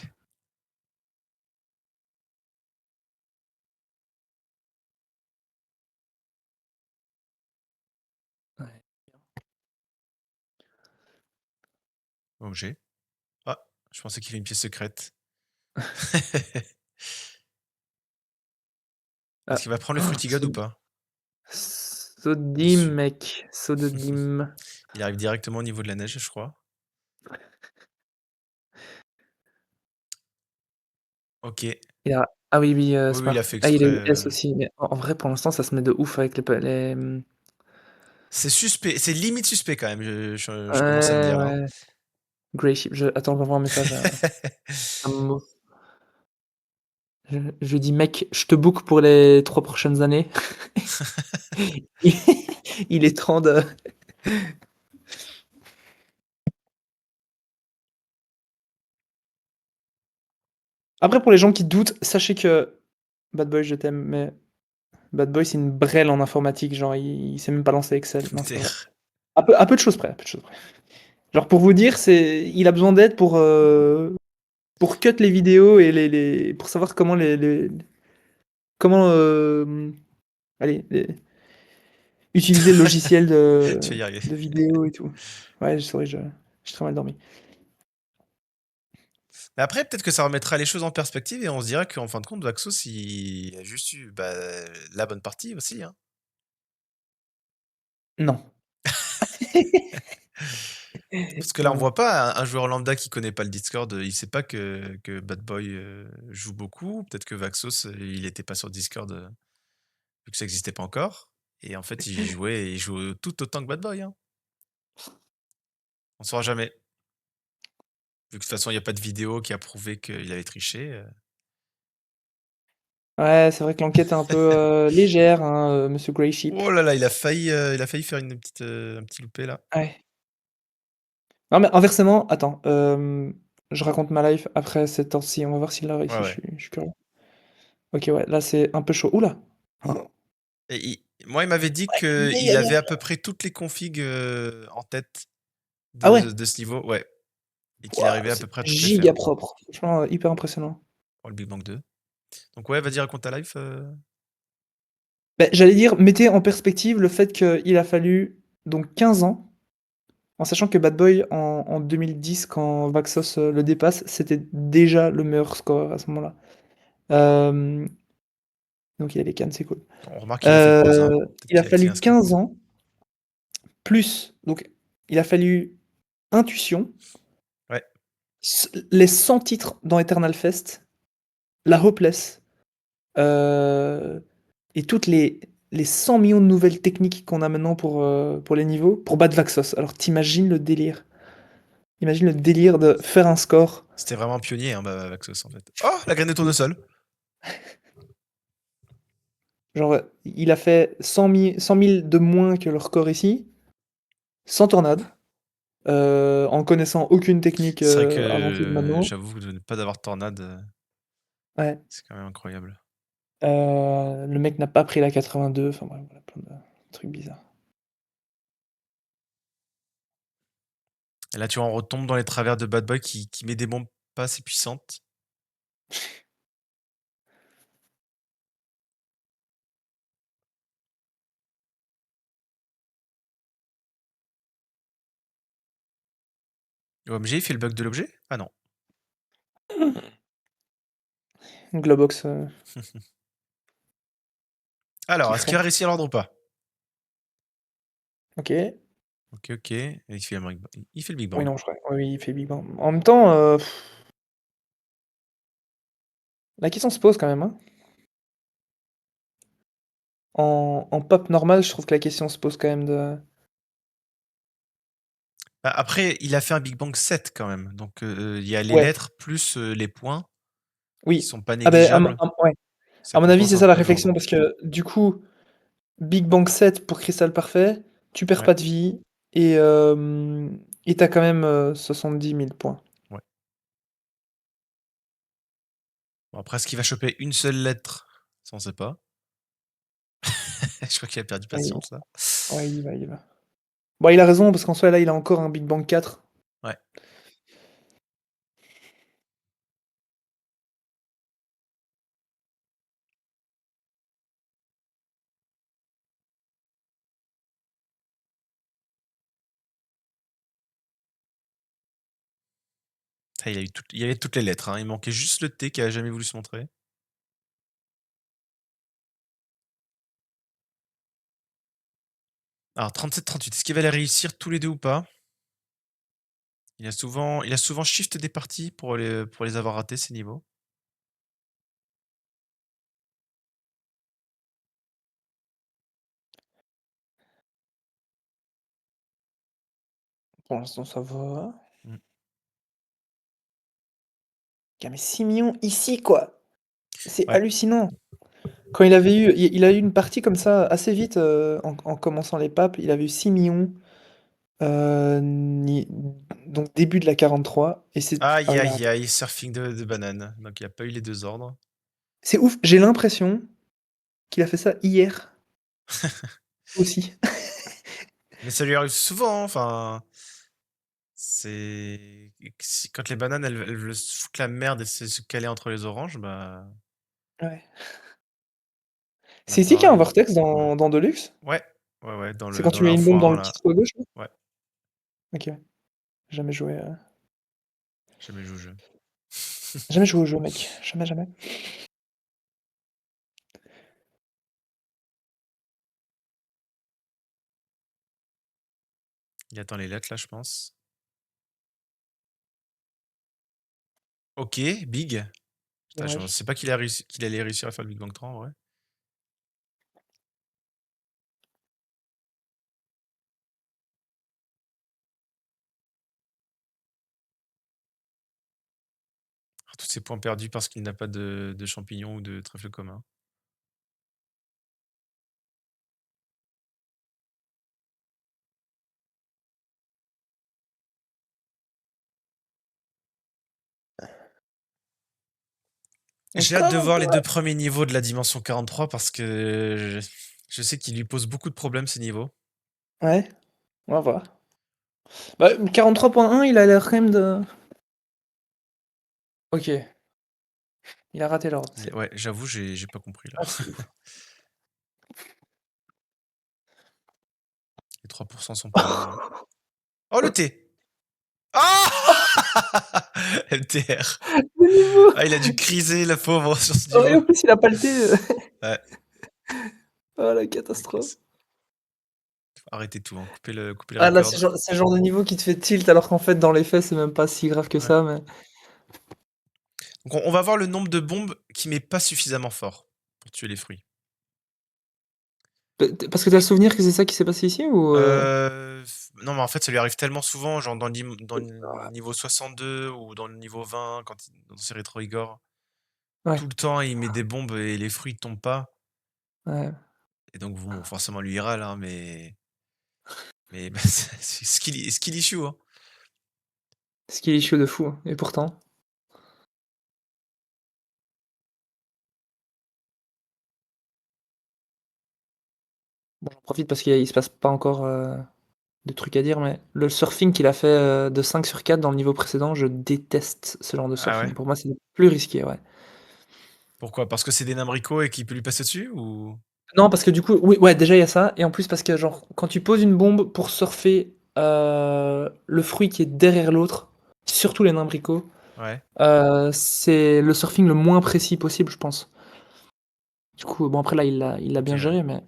Objet. Ah, je pensais qu'il y avait une pièce secrète. Est-ce Ah. qu'il va prendre le Fruity God ou pas? Sodim Dessus. mec, Sododim. Il arrive directement au niveau de la neige, je crois. OK. Ah oui, oui, Oui, oui, il a smart. fait Ah, il a exprès, eu S aussi, mais en vrai, pour l'instant, ça se met de ouf avec c'est suspect, c'est limite suspect quand même, je commence à me ouais, dire, hein. ouais. Grey Sheep, attends, j'envoie un message à Momo. Je dis: «Mec, je te book pour les 3 prochaines années». Il il est temps de après pour les gens qui doutent, sachez que Bad Boy, je t'aime, mais Bad Boy, c'est une brêle en informatique, genre il sait même pas lancer Excel. Non, c'est pas vrai. MDR. À peu de choses près, à peu de choses près. Genre pour vous dire, il a besoin d'aide pour cut les vidéos et pour savoir comment, allez, utiliser le logiciel Tu vas y arriver. de vidéo et tout. Ouais, sorry, j'ai très mal dormi. Mais après, peut-être que ça remettra les choses en perspective et on se dira qu'en fin de compte, Vaxos, il a juste eu, bah, la bonne partie aussi, hein. Non. Parce que là, on Non. voit pas un joueur lambda qui connaît pas le Discord, il sait pas que Bad Boy, joue beaucoup. Peut-être que Vaxos, il était pas sur Discord, vu que ça existait pas encore et en fait, il joue tout autant que Bad Boy, hein. On saura jamais. Vu que de toute façon, il y a pas de vidéo qui a prouvé qu'il avait triché, Ouais, c'est vrai que l'enquête est un peu, légère, hein, monsieur Grey Sheep. Oh là là, il a failli faire une petite, un petit loupé là. Ouais. Non, mais inversement, attends, je raconte ma life après cette temps-ci, on va voir s'il l'a Ouais, réussi, ouais. je suis curieux. OK, ouais, là, c'est un peu chaud. Ouh là! Et moi, il m'avait dit Aïe, qu'il aïe, avait aïe. à peu près toutes les configs, en tête Ah ouais? de ce niveau, ouais, et qu'il Waouh, arrivait à peu c'est près à toutes les giga faire propre. Franchement, hyper impressionnant. pour le Big Bang 2. Donc ouais, vas-y, raconte ta life, Beh, j'allais dire, mettez en perspective le fait qu'il a fallu donc 15 ans, en sachant que Bad Boy en 2010 quand Vaxos, le dépasse, c'était déjà le meilleur score à ce moment-là. Hem, donc il a les cannes, c'est cool. on remarque qu'il a fait pause, hein. Peut-être Il a qu'il a clean fallu un scoop. 15 ans, plus donc il a fallu Intuition, Ouais, les 100 titres dans Eternal Fest, la Hopeless, heu et toutes les 100 millions de nouvelles techniques qu'on a maintenant pour les niveaux, pour battre Vaxos. Alors tu le délire? Imagine le délire de faire un score, c'était vraiment un pionnier, hein, Vaxos, en fait. Oh! La graine de tournesol! genre, il a fait 100 000 de moins que le record ici, sans tornade, en connaissant aucune technique, C'est vrai avancée de que maintenant. j'avoue que de ne pas d'avoir tornade, Ouais, c'est quand même incroyable. le mec n'a pas pris la 82, enfin bref, voilà, plein de trucs bizarres. Et là, tu vois, on retombe dans les travers de Bad Boy qui met des bombes pas assez puissantes. OMG, il fait le bug de l'objet? Ah non. Globox, Alors, est-ce qu'il kifferait. va réussir l'ordre ou pas? OK. OK, OK. Et il fait le Big Oui, Bang. non, je crois oui, oui, il fait Big Bang. En même temps, la question se pose quand même, hein. En pop normal, je trouve que la question se pose quand même de Bah, après, il a fait un Big Bang 7 quand même, donc il y a les ouais, lettres plus, les points qui oui. sont pas Ah beh, négligeables. ouais. Ça À mon avis, compense c'est un ça la peu l'ordre. réflexion parce que du coup, Big Bang 7 pour Cristal Parfait, tu perds Ouais, pas de vie et tu as quand même, 70 000 points. ouais. Bon après, est-ce qu'il va choper une seule lettre? Ça, on sait pas. Je crois qu'il a perdu Ouais, patience là. ouais, il y va, il y va. Bah, il a raison parce qu'en soi, là, il a encore un Big Bang 4. Ouais. Ah, il y avait toutes les lettres, hein, il manquait juste le T qui a jamais voulu se montrer. Alors 37-38, est-ce qu'il va les réussir tous les 2 ou pas? Il a souvent shift des parties pour les avoir ratés ces niveaux. Pour l'instant, ça va. Mmh. Il y a mais 6 000 000 ici, quoi! C'est Ouais. hallucinant. Quand il a eu une partie comme ça assez vite, en commençant les papes, il avait eu 6 000 000, ni donc début de la 43 et c'est Aïe, ah il a aïe, aïe, surfing de banane. Donc il y a pas eu les 2 ordres. c'est ouf, j'ai l'impression qu'il a fait ça hier aussi. Mais ça lui arrive souvent, hein, enfin, c'est si quand les bananes, elles se foutent la merde et se caler entre les oranges, bah, Ouais. là C'est ici qu'il y a un pareil. vortex dans Deluxe? Ouais, ouais, ouais, C'est quand dans tu mets une bombe dans l'1x1 le là. petit trou à gauche là? Ouais, OK. Jamais joué, jamais joué au jeu. jamais joué au jeu mec, jamais, jamais. Il attend les lettres là, je pense. OK, big. Putain, je Dommage. pensais pas qu'il allait réussir à faire le Big Bang 3 en vrai. Ah, tous ces points perdus parce qu'il n'a pas de champignons ou de trèfle commun. J'ai hâte de Encore un voir peu, les 2 premiers niveaux de la dimension 43 parce que je sais qu'il lui pose beaucoup de problèmes ces niveaux. ouais, on va voir. Bah, 43.1, il a l'air quand même de OK, il a raté l'ordre, c'est Ouais, j'avoue, j'ai pas compris là. ah c'est ouf. Les 3 sont perdus. Oh le thé! Ah! LTR. Le niveau! Ah, il a dû criser le pauvre sur ce Ouais, niveau. en plus il a pas le T, Ouais, oh la OK, catastrophe. faut arrêter tout, hein, couper les Ah là, records. c'est le genre de niveau qui te fait tilt alors qu'en fait dans les faits, c'est même pas si grave que Ouais. ça, mais Donc on va voir le nombre de bombes qui met pas suffisamment fort pour tuer les fruits. parce que tu as le souvenir que c'est ça qui s'est passé ici ou Non, mais en fait, ça lui arrive tellement souvent, genre dans le niveau 62 ou dans le niveau 20 quand il dans ses rétro Igor. Tout Ouais, le temps, il met des bombes et les fruits tombent pas ouais. et donc bon, forcément lui il râle, hein, mais bah, c'est skill issue, hein. Ce qui est chaud de fou, hein et pourtant. Bon, j'en profite parce qu'il se passe pas encore, de trucs à dire, mais le surfing qu'il a fait, de 5 sur 4 dans le niveau précédent, je déteste ce genre de Ah surfing. ouais? Pour moi, c'est le plus risqué, ouais. Pourquoi? Parce que c'est des Namrico et qu'il peut lui passer dessus ou? Non, parce que du coup oui, ouais, déjà il y a ça et en plus parce que genre, quand tu poses une bombe pour surfer, le fruit qui est derrière l'autre surtout les nains bricots, Ouais, c'est le surfing le moins précis possible, je pense. Du coup, bon après là, il l'a OK, bien ouais. géré, mais en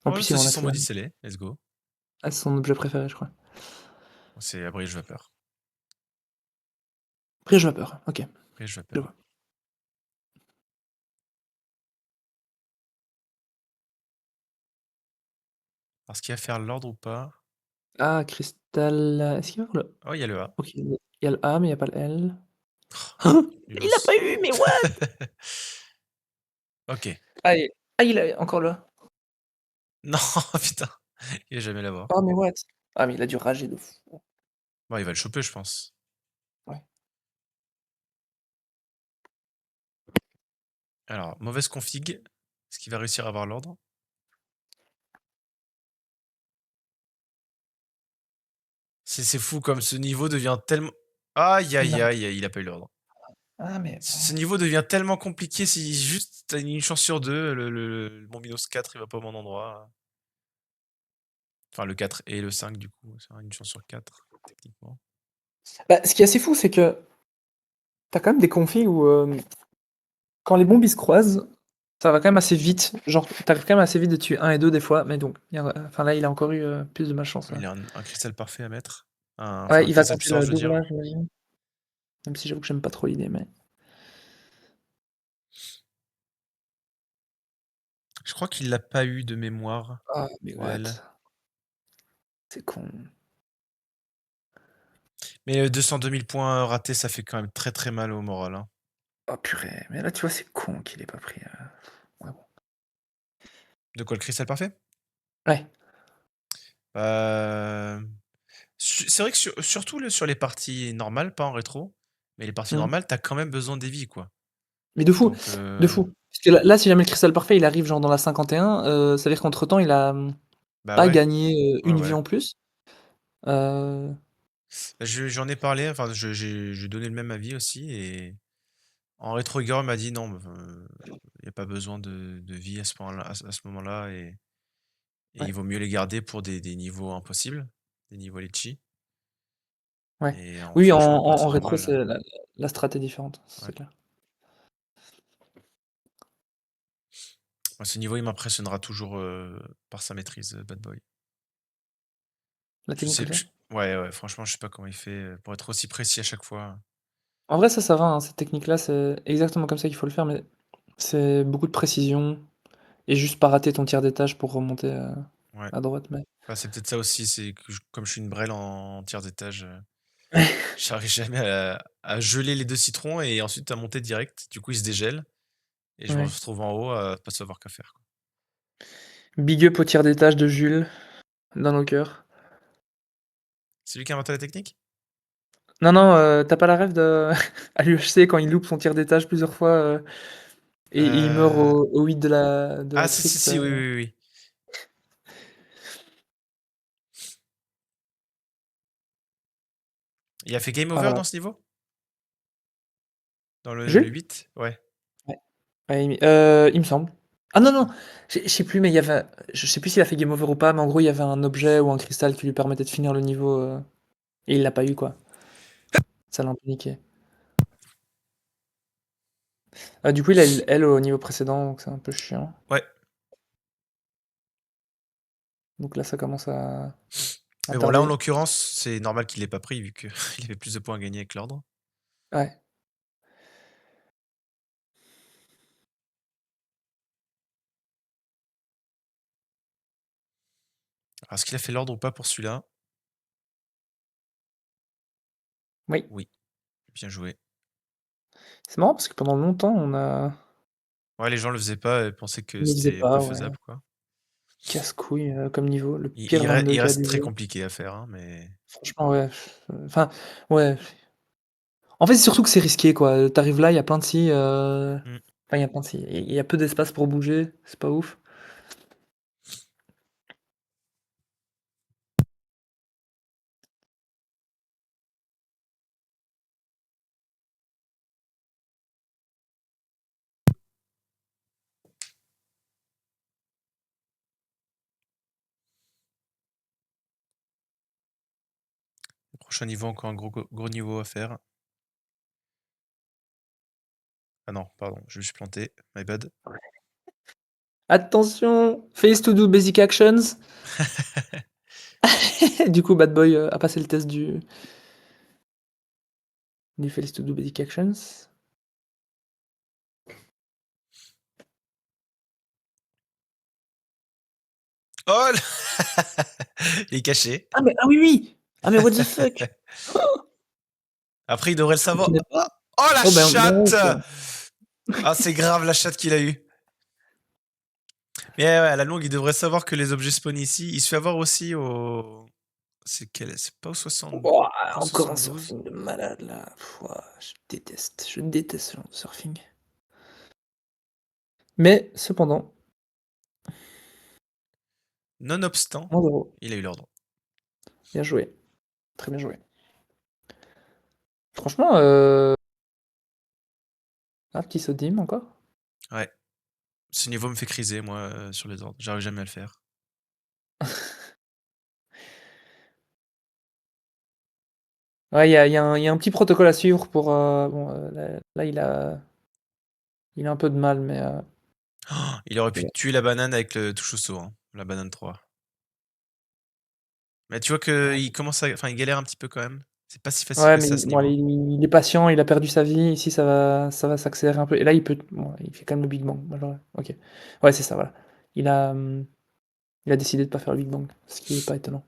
Oh, le plus, il en a saucisson fait maudit scellé, let's go. c'est son objet préféré, je crois. C'est Abrige Vapeur. Bridge vapeur, OK, Abrige je Vapeur. vois. Parce qu'il va faire l'ordre ou pas? Ah, cristal, est-ce qu'il va avoir le Oh, il y a le A. OK, il y a le A, mais il y a pas le L. Hein? Il l'a Nulos. pas eu, mais what? OK. Ah et il a encore le A. Non, putain, il va jamais l'avoir. Oh mais what? Ah mais il a dû rager de fou. Bon, il va le choper, je pense. Ouais. Alors, mauvaise config. Est-ce qu'il va réussir à avoir l'ordre? C'est fou comme ce niveau devient tellement aïe, aïe, Non. aïe, aïe, il a pas eu l'ordre. Ah mais Ce niveau devient tellement compliqué si juste tu une chance sur 2, mon Minos 4 il va pas au bon endroit. Enfin le 4 et le 5 du coup, c'est une chance sur 4 techniquement. bah, ce qui est assez fou, c'est que tu as quand même des configs où, quand les bombes, ils se croisent, ça va quand même assez vite. Genre, tu arrives quand même assez vite de tuer 1 et 2 des fois, mais donc il y a enfin là, il a encore eu, plus de malchance, Il a un cristal parfait à mettre. Enfin Ouais, un il va cristal tenter puissant le je veux dire. doublage, j'imagine. Même si j'avoue que j'aime pas trop l'idée, mais Je crois qu'il l'a pas eu de mémoire, ah mais le L. what? C'est con. Mais 202 000 points ratés, ça fait quand même très, très mal au moral, hein. Oh purée, mais là, tu vois, c'est con qu'il ait pas pris, ouais bon. De quoi, le cristal parfait? Ouais. Hem, c'est vrai que surtout sur les parties normales, pas en rétro, mais les parties Mmh. normales, tu as quand même besoin des vies, quoi. Mais de fou, Donc de fou. Parce que là, si jamais le cristal parfait, il arrive genre dans la 51, ça veut dire qu'entre temps, il a, bah, pas ouais, gagné, ouais, une vie ouais. en plus. Heu, Bah, j'en ai parlé, enfin, j'ai donné le même avis aussi et en rétro Igor m'a dit: «Non, il y a pas besoin de vie à ce moment-là et ouais, il vaut mieux les garder pour des niveaux impossibles, des niveaux litchi ouais. et en Oui, en sachant en en partie en rétro, normale, c'est la strat est différente, ouais. c'est clair. Moi, ce niveau, il m'impressionnera toujours, par sa maîtrise, Bad Boy. La Je technique sais comme ça. je Ouais, ouais, franchement, je sais pas comment il fait, pour être aussi précis à chaque fois. En vrai, ça va, hein, cette technique-là, c'est exactement comme ça qu'il faut le faire, mais c'est beaucoup de précision et juste pas rater ton tir d'étage pour remonter, Ouais. à droite, mais Bah, c'est peut-être ça aussi, c'est que comme je suis une brêle en tiers d'étage, j'arrive jamais à geler les 2 citrons et ensuite à monter direct. Du coup, ils se dégèlent et je me ouais. retrouve en haut à pas savoir quoi faire, quoi. Big up au tir d'étage de Jules, dans nos cœurs. C'est lui qui a inventé la technique? Non, non, tu pas la ref de à l'UHC quand il loupe son tir d'étage plusieurs fois, et il meurt Heu, au 8 de ah la si, si, crypte, si, oui, oui, oui, oui. Il a fait game ah over voilà. dans ce niveau? Dans le Jules? 8? Ouais. Ouais. Ouais, il me semble. Ah non, non, je sais plus, mais il y avait je sais plus s'il a fait game over ou pas, mais en gros, il y avait un objet ou un cristal qui lui permettait de finir le niveau, et il l'a pas eu, quoi. Ça l'a un peu niqué. Du coup, il a eu le L au niveau précédent, donc c'est un peu chiant. Ouais, Donc là, ça commence à mais bon, là, en tarder. l'occurrence, c'est normal qu'il l'ait pas pris vu qu'il avait plus de points à gagner avec l'ordre. Ouais. Alors, est-ce qu'il a fait l'ordre ou pas pour celui-là? Oui. Oui, bien joué. C'est marrant parce que pendant longtemps, Ouais, les gens le faisaient pas et pensaient on que ne le faisait c'était peu pas, ouais. faisable, quoi. Casse-couille, comme niveau, le Il pire il re 22 il qu'il y a reste du très jeu. compliqué à faire, hein, mais Franchement, ouais, enfin, ouais. En fait, c'est surtout que c'est risqué, quoi. Tu arrives là, il y a plein de scies, mmh. enfin, il y a plein de scies, il y a peu d'espace pour bouger, c'est pas ouf. Le prochain niveau, encore un gros niveau à faire. Ah non, pardon, je me suis planté, my bad. Attention! Face to do basic actions. Du coup, Bad Boy a passé le test du Face to do basic actions. Oh! Il est caché. Ah oui, oui! Ah mais what the fuck? Après, il devrait le Tu savoir. connais pas? Ah! Oh la Oh ben non, chatte! quoi. Ah, c'est grave la chatte qu'il a eue. Mais ouais, à la longue, il devrait savoir que les objets spawn ici. Il se fait avoir aussi au. C'est pas au 60. Ouah, Pas au encore un 72. surfing de malade là. Pff, ouah, je déteste ce genre de surfing. Mais cependant, Nonobstant, 1-0. il a eu l'ordre. Bien joué. Très bien joué. Franchement, un petit Sodim encore. Ouais. Ce niveau me fait criser, moi, sur les ordres. J'arrive jamais à le faire. Ouais, il y a un petit protocole à suivre pour. Bon, là, il a un peu de mal, mais. Il aurait pu Ouais. tuer la banane avec le touche au saut, hein, la banane 3. Mais tu vois qu'il commence à. Enfin, il galère un petit peu quand même. C'est pas si facile Ouais, que mais ça à ce bon, niveau. allez, il est patient, il a perdu sa vie. Ici, ça va s'accélérer un peu. Et là, bon, il fait quand même le Big Bang. Alors, ok. Ouais, c'est ça, voilà. Il a, hum, il a décidé de pas faire le Big Bang, ce qui est pas étonnant.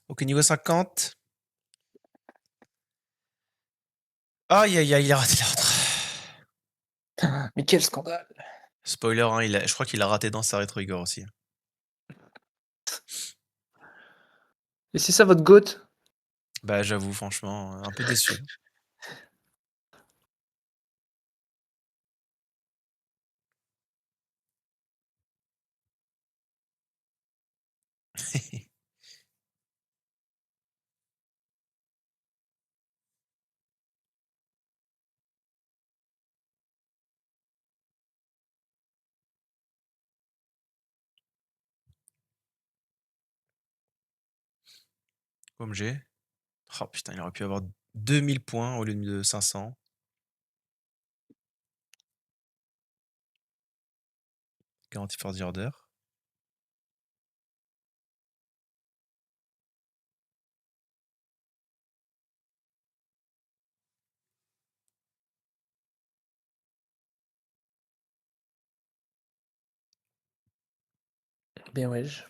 Ok, niveau 50. Aïe aïe aïe, il a raté l'ordre. Mais quel scandale! Spoiler, hein, je crois qu'il a raté dans sa rétro Igor aussi. Et c'est ça votre GOAT? Bah, j'avoue, franchement, un peu déçu. OMG. Oh putain, il aurait pu avoir 2000 points au lieu de 500. Garantie for the order. Bien wesh.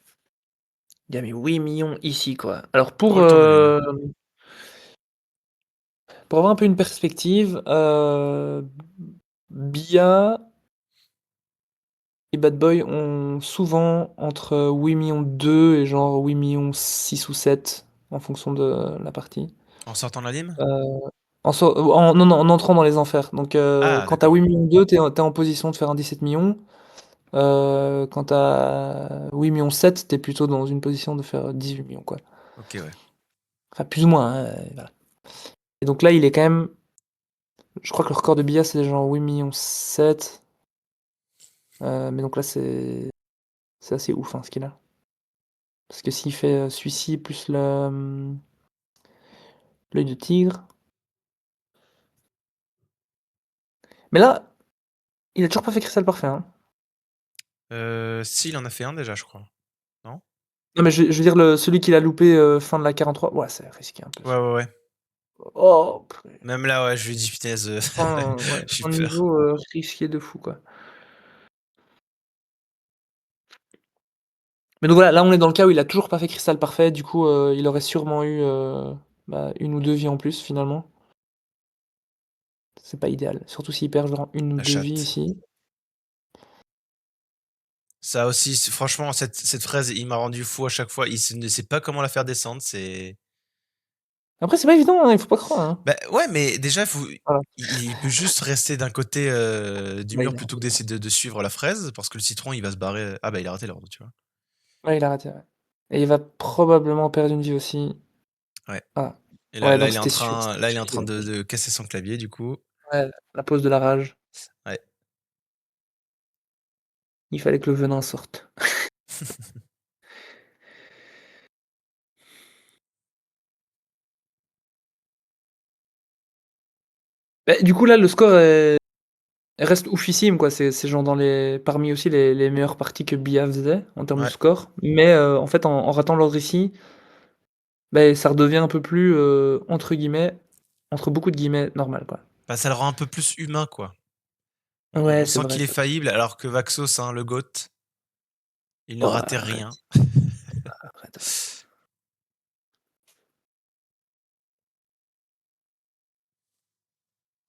Il y a mis 8 millions ici, quoi. Alors Oh, le temps de lune. pour avoir un peu une perspective, Bia et Bad Boy ont souvent entre 8 millions 2 et genre 8 millions 6 ou 7 en fonction de la partie. En sortant de la lime? Heu, non, non, en entrant dans les enfers. Donc, Ah, quand tu as d'accord. 8 millions 2, tu es en position de faire un 17 millions. Quand tu as 8 millions 7, tu es plutôt dans une position de faire 18 millions, quoi. Ok, ouais. Enfin, plus ou moins, hein, voilà. Et donc là, il est quand même. Je crois que le record de Bia, c'est genre 8 millions 7. Mais donc là, c'est assez ouf, hein, ce qu'il a. Parce que s'il fait celui-ci plus l'œil de tigre. Mais là, il a toujours pas fait Cristal Parfait, hein. Si, il en a fait un déjà, je crois. Non? Non, mais je veux dire, celui qu'il a loupé fin de la 43. Ouais, c'est risqué un peu Ouais, ça. ouais, ouais. Oh, Même là, ouais, je lui dis punaise, ouais, j'ai un peur. niveau risqué de fou, quoi. Mais donc voilà, là on est dans le cas où il a toujours pas fait Cristal Parfait, du coup il aurait sûrement eu une ou deux vies en plus finalement. C'est pas idéal. Surtout s'il perd genre une ou La deux vies chatte. ici. Ça aussi, franchement, cette fraise, il m'a rendu fou à chaque fois. Ne sait pas comment la faire descendre. Après c'est pas évident, hein, il faut pas croire, hein. Bah ouais, mais déjà, Voilà. il peut juste rester d'un côté du Bah, mur il a plutôt raté. que d'essayer de suivre la fraise, parce que le citron, il va se barrer. Ah bah, il a raté l'ordre, tu vois. Ouais, il a raté, ouais. Et il va probablement perdre une vie aussi. Ouais. Ah. Et Ouais, donc c'était sûr, là, c'était il est sûr en qu'il train allait perdre. de casser son clavier, du coup. Ouais, la pause de la rage. Ouais. Il fallait que le venin sorte. Bah, du coup, là, le score reste oufissime, quoi. C'est genre dans les parmi aussi les meilleures parties que Bia faisait en termes de Ouais. score. Mais, en fait, en ratant l'ordre ici, beh, ça redevient un peu plus, entre guillemets, entre beaucoup de guillemets, «normal», quoi. Bah, ça le rend un peu plus humain, quoi. On Ouais, c'est sent vrai, qu'il est c'est vrai. faillible alors que Vaxos, hein, le GOAT, il ne Oh, ratait rien. arrête, arrête, arrête.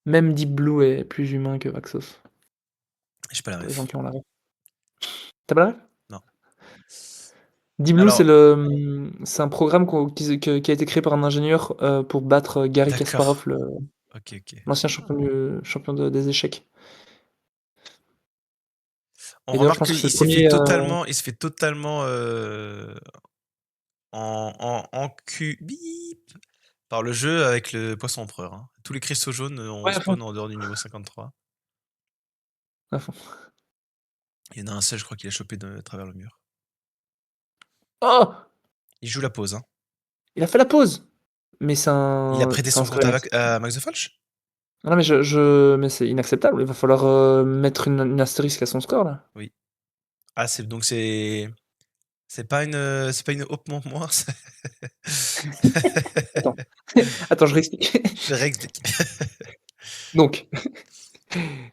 Même Deep Blue est plus humain que Vaxos, J'ai pas la pour les gens ref. qui ont la ref. Tu as pas la ref? Non. Deep Blue, Alors c'est un programme qui a été créé par un ingénieur, pour battre, Garry d'accord. Kasparov, OK, OK. l'ancien champion des échecs. On Et d'ailleurs, je remarque pense que c'est qu'il le s'est fait premier. totalement il se fait totalement, en cul bip par le jeu avec le poisson empereur, hein. Tous les cristaux jaunes, on Ouais, à fond, spawn en dehors du niveau 53. à fond. Il y en a un seul, je crois qu'il a chopé de travers le mur. Oh! Il joue la pause, hein. Il a fait la pause! Mais Il a prêté c'est un son score compte inacceptable. à Max the Falch? Non, mais mais c'est inacceptable. Il va falloir, mettre une astérisque à son score, là. Oui. Ah, c'est pas une hope moins, c'est Attends, attends, je réexplique. je réexplique. Donc,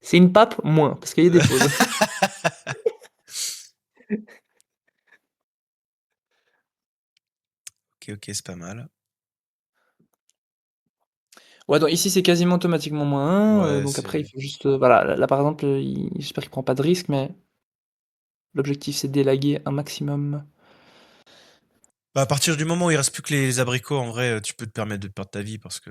c'est une pape moins, parce qu'il y a des pauses. OK, OK, c'est pas mal. Ouais, donc ici, c'est quasiment automatiquement -1, Ouais, donc après, il c'est faut juste, voilà, là, par exemple, j'espère qu'il prend pas de risque, mais l'objectif, c'est d'élaguer un maximum. bah, à partir du moment où il reste plus que les abricots, en vrai, tu peux te permettre de perdre ta vie parce que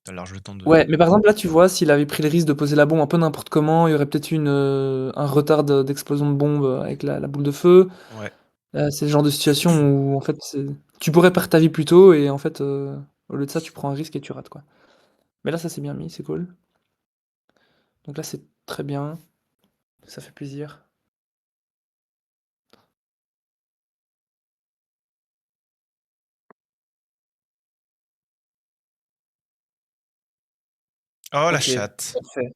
tu as large le temps de Ouais, mais par exemple, là, tu vois, s'il avait pris le risque de poser la bombe un peu n'importe comment, il y aurait peut-être eu un retard d'explosion de bombe, avec la boule de feu. ouais. C'est le genre de situation où, en fait, tu pourrais perdre ta vie plus tôt et en fait, au lieu de ça, tu prends un risque et tu rates, quoi. Mais là, ça s'est bien mis, c'est cool. Donc là, c'est très bien, ça fait plaisir. Oh la OK, chatte! parfait,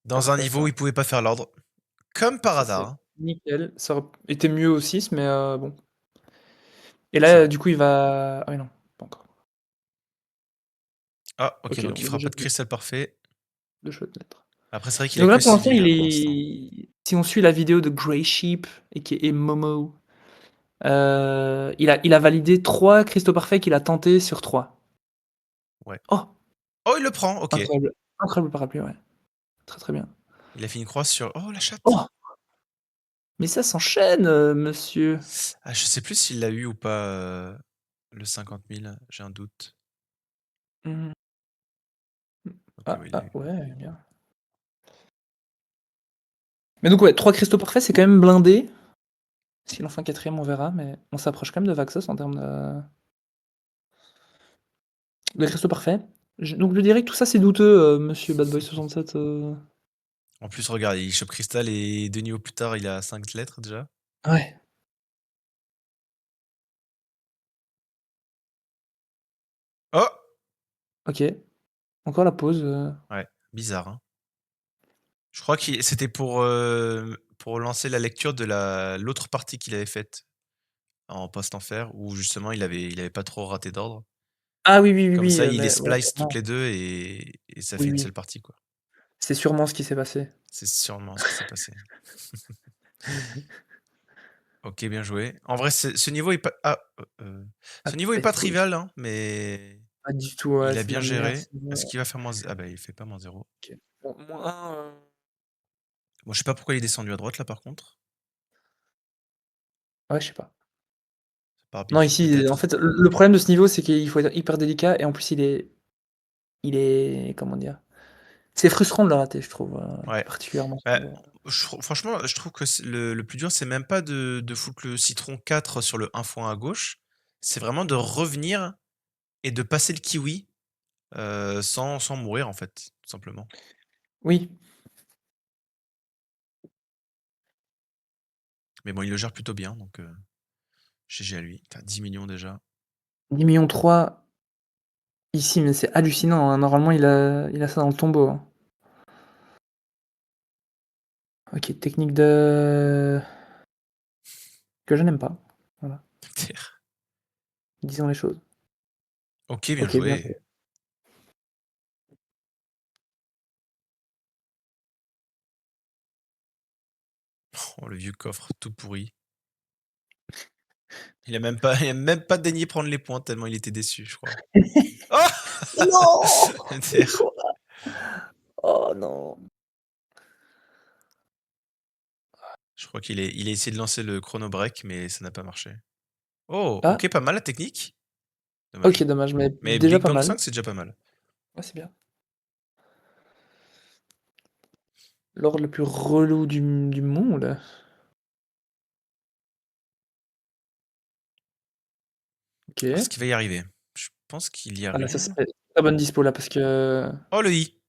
Dans un parfait niveau où ça. il pouvait pas faire l'ordre. Comme par Ça, hasard, c'est hein. nickel. Ça aurait été mieux au 6, mais bon. Et C'est là, vrai. du coup, il va ah oui, non, pas encore. Ah OK, OK, donc il donc fera déjà pas de cristal parfait. 2 chouettes lettres. Après c'est vrai qu'il Et a donc là, que pour 6 l'instant, vies il là, pour l'instant. est si on suit la vidéo de Grey Sheep et qui est Momo, il a validé 3 cristaux parfaits qu'il a tentés sur 3. Ouais. Oh! Oh, il le prend, OK. Incroyable, incroyable parapluie, ouais. Très, très bien. Il a fait une croix sur oh la chatte! Oh! Mais ça s'enchaîne, monsieur. Ah, je sais plus s'il l'a eu ou pas, le 50 000, j'ai un doute. Mmh. OK, Ah, ouais, il l'a ah, eu. ouais, bien. Mais donc ouais, 3 cristaux parfaits, c'est quand même blindé. S'il en fait un 4e, on verra, mais on s'approche quand même de Vaxos en termes de cristaux parfaits. Donc je dirais que tout ça, c'est douteux, monsieur Bad Boy 67. En plus, regarde, il chope cristal et 2 niveaux plus tard, il a 5 lettres déjà. Ouais, Oh! OK. Encore la pause, Ouais, bizarre, hein. Je crois que c'était pour lancer la lecture de la l'autre partie qu'il avait faite en post-enfer où justement il avait pas trop raté d'ordre. ah oui, oui, oui, Comme oui, ça, il les mais ouais, splice toutes clairement. les 2 et ça fait Oui, une oui. seule partie, quoi. C'est sûrement ce qui s'est passé. C'est sûrement ce qui s'est passé. OK, bien joué. En vrai, ce niveau est pas Ah, ce niveau est pas pas du tout, trivial, hein, mais pas du tout, ouais, il a c'est de bien la merde, géré. ce niveau, Est-ce qu'il va faire moins z ah bah, il fait pas -0. OK. Bon, -1, Bon, je sais pas pourquoi il est descendu à droite là, par contre. ouais, je sais pas. Par Non, bif ici, en peut-être? fait, le problème de ce niveau, c'est qu'il faut être hyper délicat et en plus, il est comment dire? C'est frustrant de le rater, je trouve, Ouais. particulièrement ce Bah, niveau. franchement, je trouve que c'est le plus dur, c'est même pas de foutre le citron 4 sur le 1 fois à gauche, c'est vraiment de revenir et de passer le kiwi, sans mourir, en fait, tout simplement. Oui, Mais bon, il le gère plutôt bien, donc GG à lui. Tu as 10 000 000 déjà. 10 300 000. Ici, mais c'est hallucinant, hein. Normalement, il a ça dans le tombeau, hein. OK, technique de que je n'aime pas. Voilà, disons les choses. OK, bien OK, bien joué. joué. Oh, le vieux coffre tout pourri. Il a même pas daigné prendre les points tellement il était déçu, je crois. Oh! Non! MDR. Quoi? Oh non! Je crois qu'il a essayé de lancer le chrono break, mais ça n'a pas marché. Oh! Ah, OK, pas mal la technique. OK, Dommage. dommage, mais Mais déjà Big pas Bang mal. 5, c'est déjà pas mal. Ouais, c'est bien. L'ordre le plus relou du monde. Parce OK. qu'il va y arriver. Je pense qu'il y Ah là, ça arrive. serait très bonne dispo là parce que Oh, le I!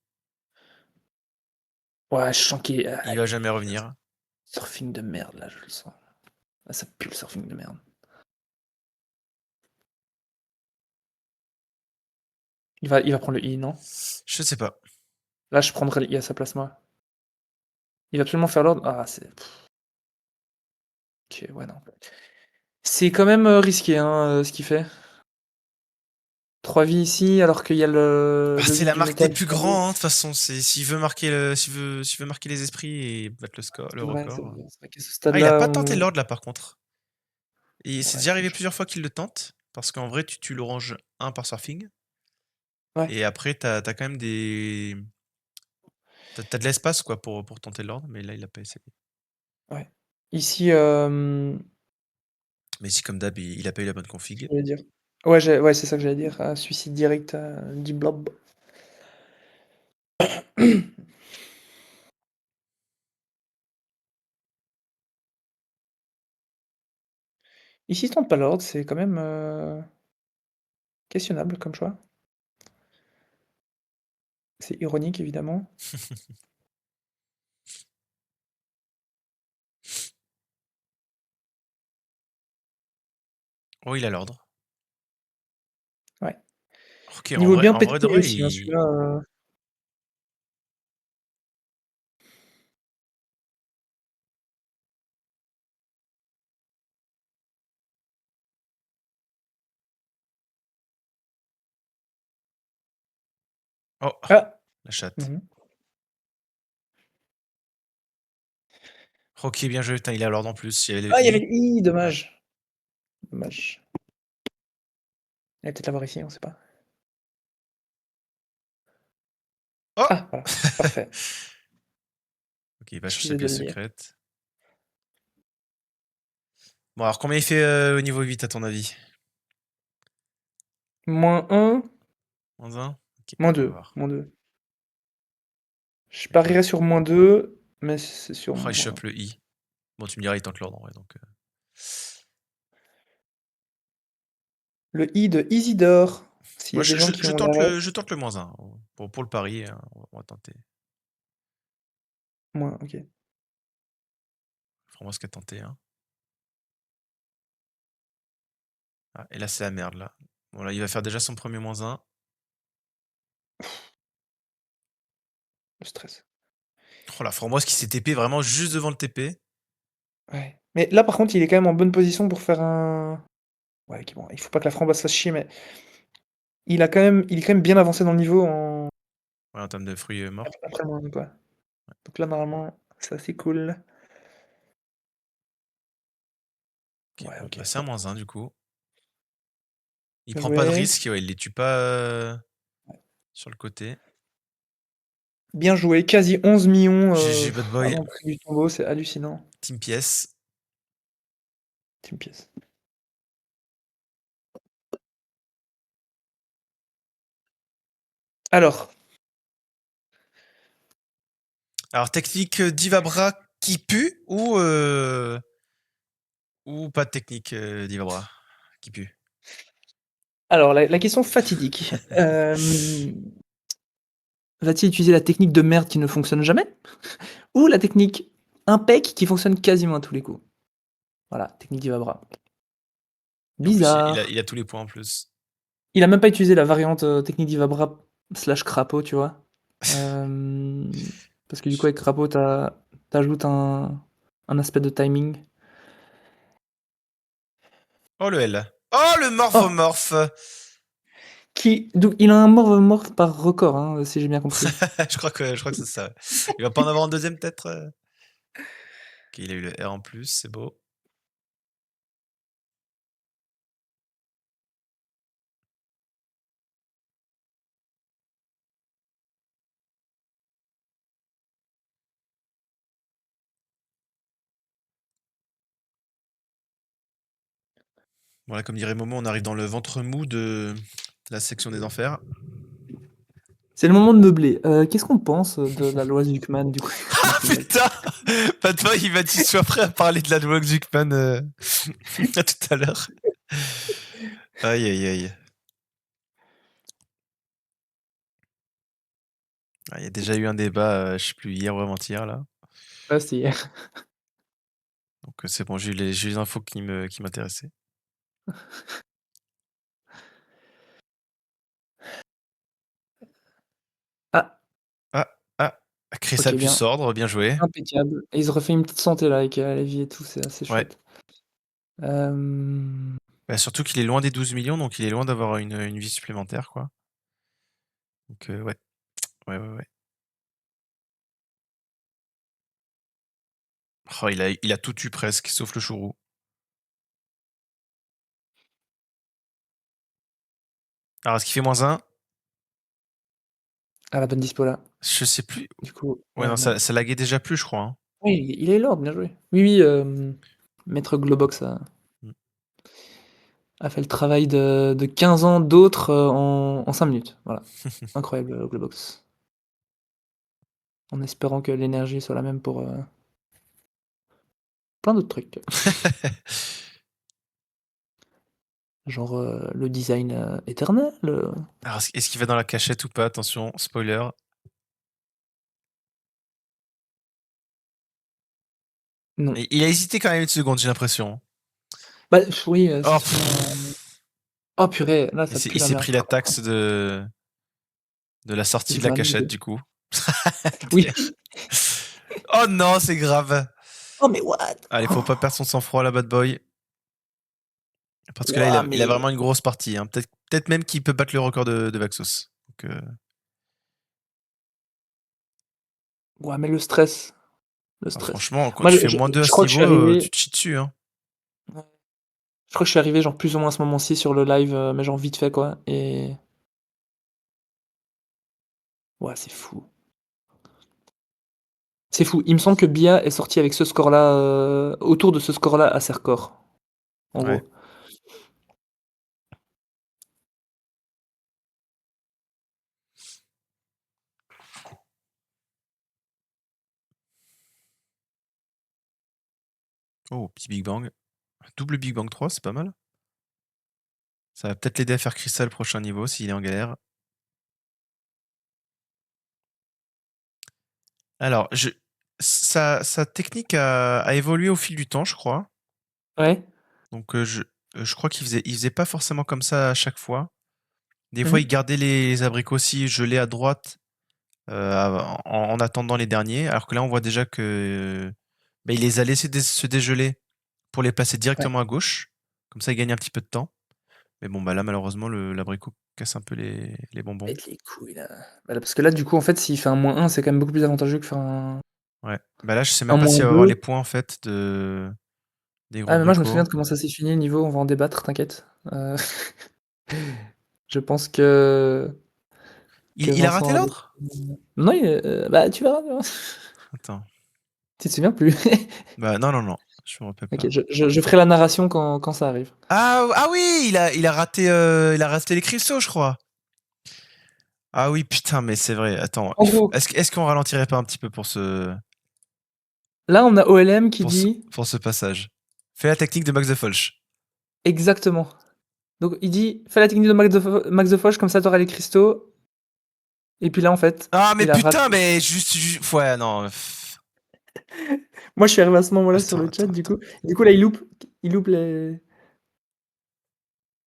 ouais, je sens qu'il Il va jamais revenir. surfing de merde là, je le sens. Ah, ça pue le surfing de merde. Il va prendre le I, non? Je sais pas. Là, je prendrais le I à sa place, moi. Il va absolument faire l'ordre. Ah, c'est OK, ouais, non. C'est quand même, risqué, hein, ce qu'il fait. 3 vies ici, alors qu'il y a Bah, le c'est 8 la du marque des métal plus qui arrive. grands, hein, de toute façon. S'il veut marquer les esprits et battre le C'est record. vrai, c'est vrai qu'à ce Ah, il a stade-là, pas tenté on l'ordre là, par contre. Et c'est ouais, déjà arrivé franchement. plusieurs fois qu'il le tente, parce qu'en vrai, tu tues l'orange un par surfing, Ouais, et après, t'as as quand même des t'as de l'espace, quoi, pour tenter l'ordre, mais là, il a pas essayé. ouais. Ici, Mais si, comme d'hab, il a pas eu la bonne qu'est-ce config. que j'allais dire? Ouais, c'est ça que j'allais dire, suicide direct, du blob. Ici, il tente pas l'ordre, c'est quand même, questionnable comme choix. C'est ironique, évidemment. Oh, il a l'ordre. Ouais. OK, en Niveau vrai bien en vrai de pété vrai, aussi, hein, il celui-là, oh! ah! La chatte. Mmh. OK, bien joué. Putain, il a l'ordre en plus, il y avait le Ah, il y avait I. le i, Ouais. dommage. Dommage. Il va peut-être l'avoir ici, on sait pas. Oh! Ah, voilà, parfait. OK, il va Il chercher la suffisait de pièce le dire. secrète. Bon, alors combien il fait, au niveau 8 à ton avis? -1, -1? OK, on va -2, voir. -2. Je Il tente parierais sur -2, mais c'est sur oh, il moins. chope le I. Bon, tu me diras, il tente l'ordre en vrai, donc Le i de Isidore, s'il y moi, a des je gens je qui je ont la tente ref. le -1 pour le pari, on va tenter. Moins, OK. Franck qui a tenté, hein. Ah, et là, c'est la merde, là. Bon, là, il va faire déjà son premier -1. Le stress. Oh, la framboise qui s'est TP vraiment juste devant le TP. Ouais. Mais là, par contre, il est quand même en bonne position pour faire un ouais, OK, bon, il faut pas que la framboise fasse chier, mais il est quand même bien avancé dans le niveau en Ouais, en termes de fruits, morts. après le moins, quoi. Donc là, normalement, c'est assez cool. OK, Ouais, bon, OK, bah, c'est un bon, -1 du coup. Il bien prend pas de joué. risque, ouais, il les tue pas, sur le côté. Bien joué, quasi 11 000 000, GG Bad Boy, vraiment pris du tombeau, c'est hallucinant. team pièce. C'est une pièce. Alors, Alors technique, Divabra qui pue ou pas de technique, Divabra qui pue? la question fatidique, va-t-il utiliser la technique de merde qui ne fonctionne jamais? Ou la technique impec qui fonctionne quasiment à tous les coups? Voilà, technique d'Ivabra. Et en plus, il a Bizarre. il a tous les points en plus. Il a même pas utilisé la variante, technique d'Ivabra slash Crapaud, tu vois? Parce que du coup avec Crapaud tu ajoutes un aspect de timing. Oh le L. Oh le Oh! morphomorphe. Donc il a un morph par record, hein, si j'ai bien compris. Je crois que c'est ça. Il va pas en avoir un deuxième peut-être. Ok, il a eu le R en plus, c'est beau. Voilà, comme dirait Momo, on arrive dans le ventre mou de la section des enfers. C'est le moment de meubler. Qu'est-ce qu'on pense de la loi Zuckman du coup? Non, Ah je rigole. putain. Pas de toi, il m'a dit sois prêt à parler de la loi Zuckman à tout à l'heure. Aïe aïe aïe. Ah, il y a déjà eu un débat, je sais plus hier ou avant-hier là. Ouais, c'était hier. Donc c'est bon, j'ai eu les infos qui m'intéressaient. Ah! Ah, ah, Chris a OK, pu bien. s'ordre, bien joué. Impeccable et il se refait une petite santé là avec, la vie et tout, c'est assez Ouais. chouette. Hem, Bah, surtout qu'il est loin des 12 millions, donc il est loin d'avoir une vie supplémentaire, quoi. Donc ouais. Ouais, ouais, ouais. Oh, il a tout eu presque, sauf le chouroux. Alors, est-ce qu'il fait -1? à la bonne dispo là, Je sais plus. du coup, Ouais, non, non. ça laguait déjà plus, je crois, hein. Oui, il est lord, bien joué. Oui, oui, maître Globox Mmh. a fait le travail de 15 ans d'autres, en 5 minutes. Voilà. Incroyable, Globox. En espérant que l'énergie soit la même pour, plein d'autres trucs. Genre, le design, éternel, Alors, est-ce qu'il va dans la cachette ou pas? Attention, spoiler. non. Et il a hésité quand même une seconde, j'ai l'impression. Bah, oui, c'est Oh! souvent, oh purée, là Il ça s'est pue il la s'est merde pris par la contre, hein. taxe de la sortie Je de la vais cachette, amuser. du coup. Oui. Oh non, c'est grave! Oh mais what? Allez, faut pas perdre son sang-froid, la bad boy. Parce que là, il Waouh, a il a mais vraiment une grosse partie, hein. Peut-être même qu'il peut battre le record de Vaxos. Donc ouais, mais le stress, le ah stress. franchement, quand Moi, tu fais -2 à je ce crois que je suis niveau, tu arrivé, te chies dessus, hein. ouais, je crois que je suis arrivé genre plus ou moins à ce moment-ci sur le live, mais genre vite fait quoi et ouais, c'est fou. C'est fou. Il me semble que Bia est sorti avec ce score-là, autour de ce score-là à ses records, en Ouais. gros. Oh, petit Big Bang. Double Big Bang 3, c'est pas mal. Ça va peut-être l'aider à faire Crystal prochain niveau s'il est en galère. Alors, sa technique a évolué au fil du temps, je crois. Ouais. Donc, je crois qu'il faisait pas forcément comme ça à chaque fois. Des Mmh fois, il mh. gardait les abricots gelés à droite, en attendant les derniers. Alors que là, on voit déjà que, bah, il les a laissés se dégeler pour les passer Ouais. directement à gauche. Comme ça, il gagne un petit peu de temps. Mais bon, bah, là, malheureusement, l'abricot casse un peu les bonbons. Pète les couilles là. Bah, là, parce que là, du coup, en fait, s'il fait un -1, c'est quand même beaucoup plus avantageux que faire Ouais. Bah, là, je sais même un pas s'il va avoir les -2. points, en fait, des gros Ah, mais moi, je me souviens abricots. de comment ça s'est fini le niveau, on va en débattre, t'inquiète. Je pense que Il a Vincent raté aura des l'autre? non, bah, tu verras, tu verras. Attends. Tu te souviens plus? Bah, non, non, non, je me rappelle OK, pas. je ferai la narration quand ça arrive. Ah oui, il a raté les cristaux, je crois. Ah oui, putain, mais c'est vrai. Attends, En gros, est-ce qu'on ralentirait pas un petit peu là, on a OLM qui dit pour ce passage? Fais la technique de Max de Folch. exactement. Donc il dit: «Fais la technique de Max de Foch, comme ça tu auras les cristaux» et puis là, en fait, Ah, mais il a putain, raté. mais ouais, non. Moi, je suis arrivé à ce moment-là sur Attends, le chat, attends, du attends. coup. Du coup, là, il loupe les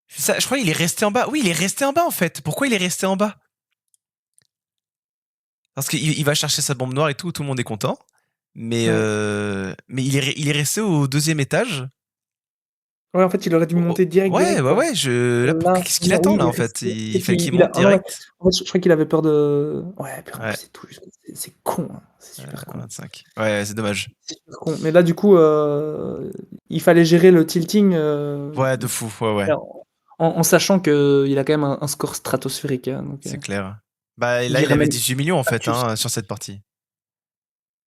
Ça, je crois qu'il est resté en bas. Oui, il est resté en bas en fait. Pourquoi il est resté en bas? Parce qu'il va chercher sa bombe noire et tout le monde est content. Ouais. Mais il est resté au deuxième étage. Ouais, en fait, il aurait dû monter Ouais, direct, ouais, quoi. ouais. Là, Là, qu'est-ce qu'il non, attend oui, là il est en fait? resté. Il Peut-être fallait qu'il qu'il a monte ah ouais. direct. En fait, je crois qu'il avait peur de ouais, puis en plus, Ouais, c'est tout juste, c'est con, hein. C'est super con. 25. Ouais, c'est dommage. C'est super con. Mais là, du coup, il fallait gérer le tilting, Ouais, de fou. Ouais, ouais. en sachant qu'il a quand même un score stratosphérique, hein, donc C'est clair. Bah je là, il dirais avait même 18 millions en fait plus. hein, sur cette partie.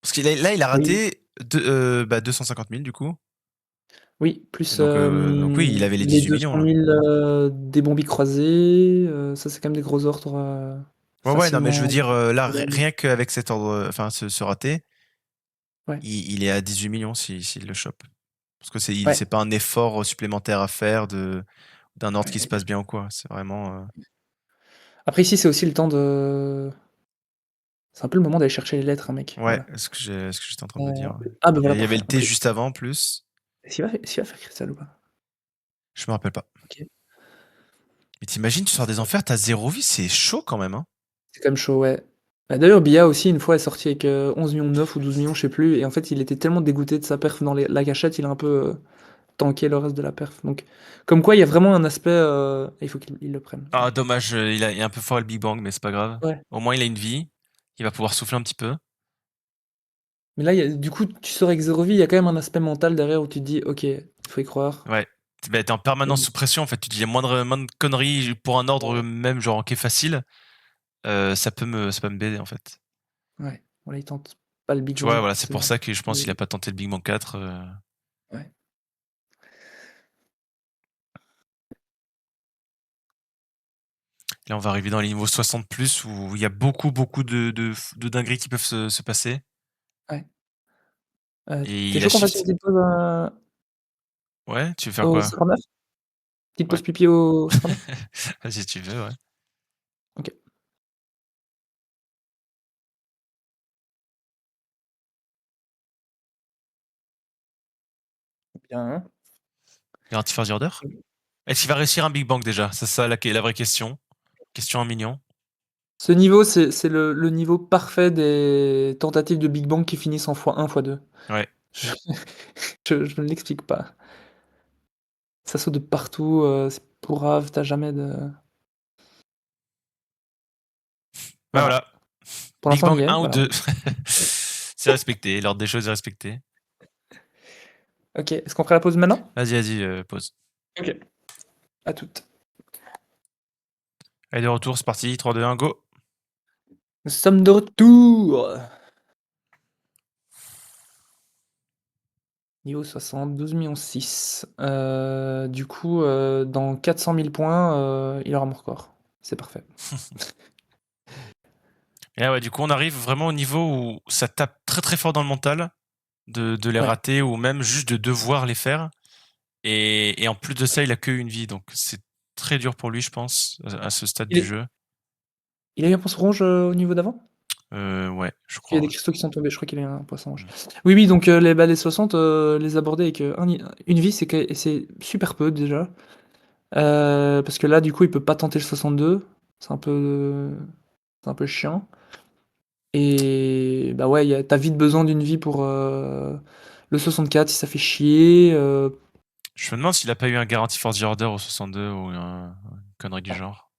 Parce que là, il a Oui, raté 250 000 du coup. oui, plus, Donc oui, il avait les les 18 200 millions là. 000, des bombes croisées, ça, c'est quand même des gros ordres, Ouais, ouais, non, mais je veux facilement. dire, là, rien qu'avec cet ordre, enfin, ce raté, Ouais, il est à 18 millions s'il le chope. Parce que ouais, c'est pas un effort supplémentaire à faire d'un ordre qui se ouais. passe bien ou quoi. C'est vraiment. Après ici, c'est aussi le temps de c'est un peu le moment d'aller chercher les lettres, hein, mec, Ouais, voilà. ce que j'étais en train de me dire. Ouais. Ah bah, voilà, Il y avait parfait. le OK. T juste avant en plus. Est-ce qu'il va faire cristal ou pas? Je me rappelle pas. OK. Mais t'imagines, tu sors des enfers, t'as zéro vie, c'est chaud quand même, hein. C'est quand même chaud, ouais. Bah, d'ailleurs, Bia aussi, une fois, est sorti avec, 11 millions 9 ou 12 millions, je sais plus, et en fait, il était tellement dégoûté de sa perf dans la gâchette, il a un peu, tanké le reste de la perf, donc comme quoi, il y a vraiment un aspect, il faut qu'il le prenne, Ah, voilà. dommage, il est un peu fort le Big Bang, mais c'est pas grave. Ouais. Au moins, il a une vie. Il va pouvoir souffler un petit peu. Mais là, du coup, tu sors avec 0 vie, il y a quand même un aspect mental derrière où tu te dis: «OK, il faut y croire». Ouais. Bah, t'es en permanence Et sous pression, en fait. Tu dis, il y a moindre connerie pour un ordre, ouais, même genre qui est facile. Ça peut me baider, en fait. ouais, voilà, il tente pas le Big Tu vois, Bang voilà, c'est pour forcément. ça que je pense qu'il a Et pas tenté le Big Bang 4. ouais, Là, on va arriver dans les niveaux 60 plus où il y a beaucoup de dingueries qui peuvent se passer. ouais. Et Tu il a chaud qu'on fasse une shift. petite pause, Ouais, tu veux faire au quoi? 59? Petite Ouais. pause pipi au 59? Vas-y, si tu veux, ouais. OK. Bien. Garantie First Order? Est-ce qu'il va réussir un Big Bang déjà? C'est ça la vraie question. Question 1 million. Ce niveau, c'est le niveau parfait des tentatives de Big Bang qui finissent en fois 1 fois 2. Ouais. Je je ne l'explique pas. Ça saute de partout, c'est pourrave, tu as jamais de Bah voilà. voilà. Pour Big l'instant, on Bang y est, 1 ou voilà. 2. C'est respecté. L'ordre des choses est respecté. OK, est-ce qu'on ferait la pause maintenant? Vas-y, pause. OK. À toutes. Allez, de retour, c'est parti. 3, 2, 1, go. Nous sommes de retour! Niveau 60, 12 600 000. Du coup, dans 400 000 points, il aura mon record. C'est parfait. Et là, ouais, du coup, on arrive vraiment au niveau où ça tape très fort dans le mental de les Ouais. rater ou même juste de devoir les faire. Et en plus de ça, il a que une vie, donc c'est très dur pour lui, je pense, à ce stade Il du est jeu. il a eu un poisson rouge, au niveau d'avant? Ouais, je Il y a crois, des ouais. cristaux qui sont tombés, je crois qu'il a eu un poisson rouge. Mmh. Oui, oui, donc les 60, les aborder avec, une vie, c'est super peu déjà. Parce que là, du coup, il peut pas tenter le 62. C'est un peu c'est un peu chiant et bah, ouais, tu as vite besoin d'une vie pour, le 64 si ça fait chier, Je me demande s'il a pas eu un Guarantee Force Order au 62 ou une connerie du genre.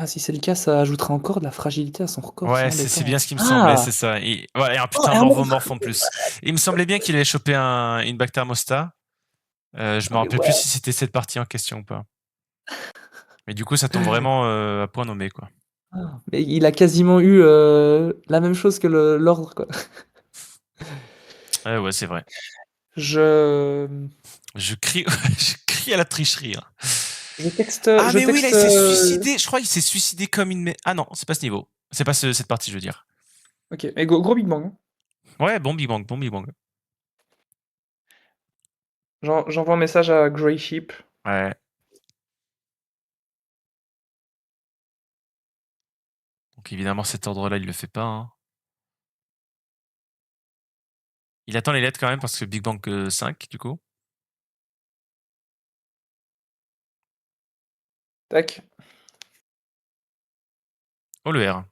si c'est le cas, ça ajoutera encore de la fragilité à son record, c'est Ouais, c'est embêtant. bien ce qui me semblait, Ah! c'est ça. Et voilà, et un Oh putain et un un monstre! morphomorphe en plus. Il me semblait bien qu'il avait chopé une Bacthermosta. Je me Ah mais rappelle plus ouais! si c'était cette partie en question ou pas. Mais du coup, ça tombe vraiment à point nommé, quoi. Mais il a quasiment eu, la même chose que l'ordre, quoi. Ouais, ouais, c'est vrai. Je, Je crie, je crie à la tricherie, hein. je texte, Ah, je mais oui, là, texte, il s'est suicidé. Je crois qu'il s'est suicidé comme une. Ah non, c'est pas ce niveau. C'est pas cette partie, je veux dire. OK, mais gros Big Bang, hein. Ouais, bon Big Bang, bon Big Bang. J'envoie un message à Grey Sheep. Ouais. Donc évidemment, cet ordre-là, il le fait pas, hein. Il attend les lettres quand même parce que Big Bang 5, du coup. Tac. Oh, le R.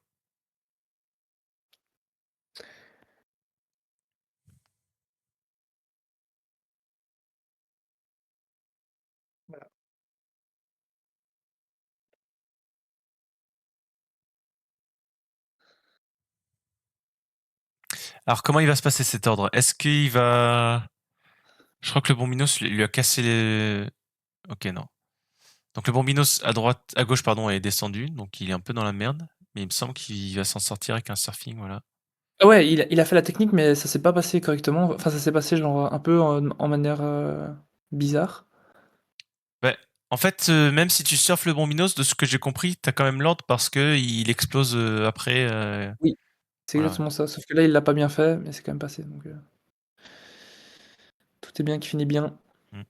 Voilà. Alors, comment il va se passer cet ordre? Est-ce qu'il va... Je crois que le Bombinos lui a cassé les... Ok, non. Donc le Bombinos à droite, à gauche, pardon, est descendu, donc il est un peu dans la merde. Mais il me semble qu'il va s'en sortir avec un surfing, voilà. Ah ouais, il a fait la technique, mais ça s'est pas passé correctement. Enfin, ça s'est passé genre un peu en manière bizarre. Ouais. En fait, même si tu surfes le Bombinos, de ce que j'ai compris, t'as quand même l'ordre parce que il explose après. Oui, c'est Voilà. exactement ça. Sauf que là, il l'a pas bien fait, mais c'est quand même passé. Donc tout est bien qui finit bien. Mm.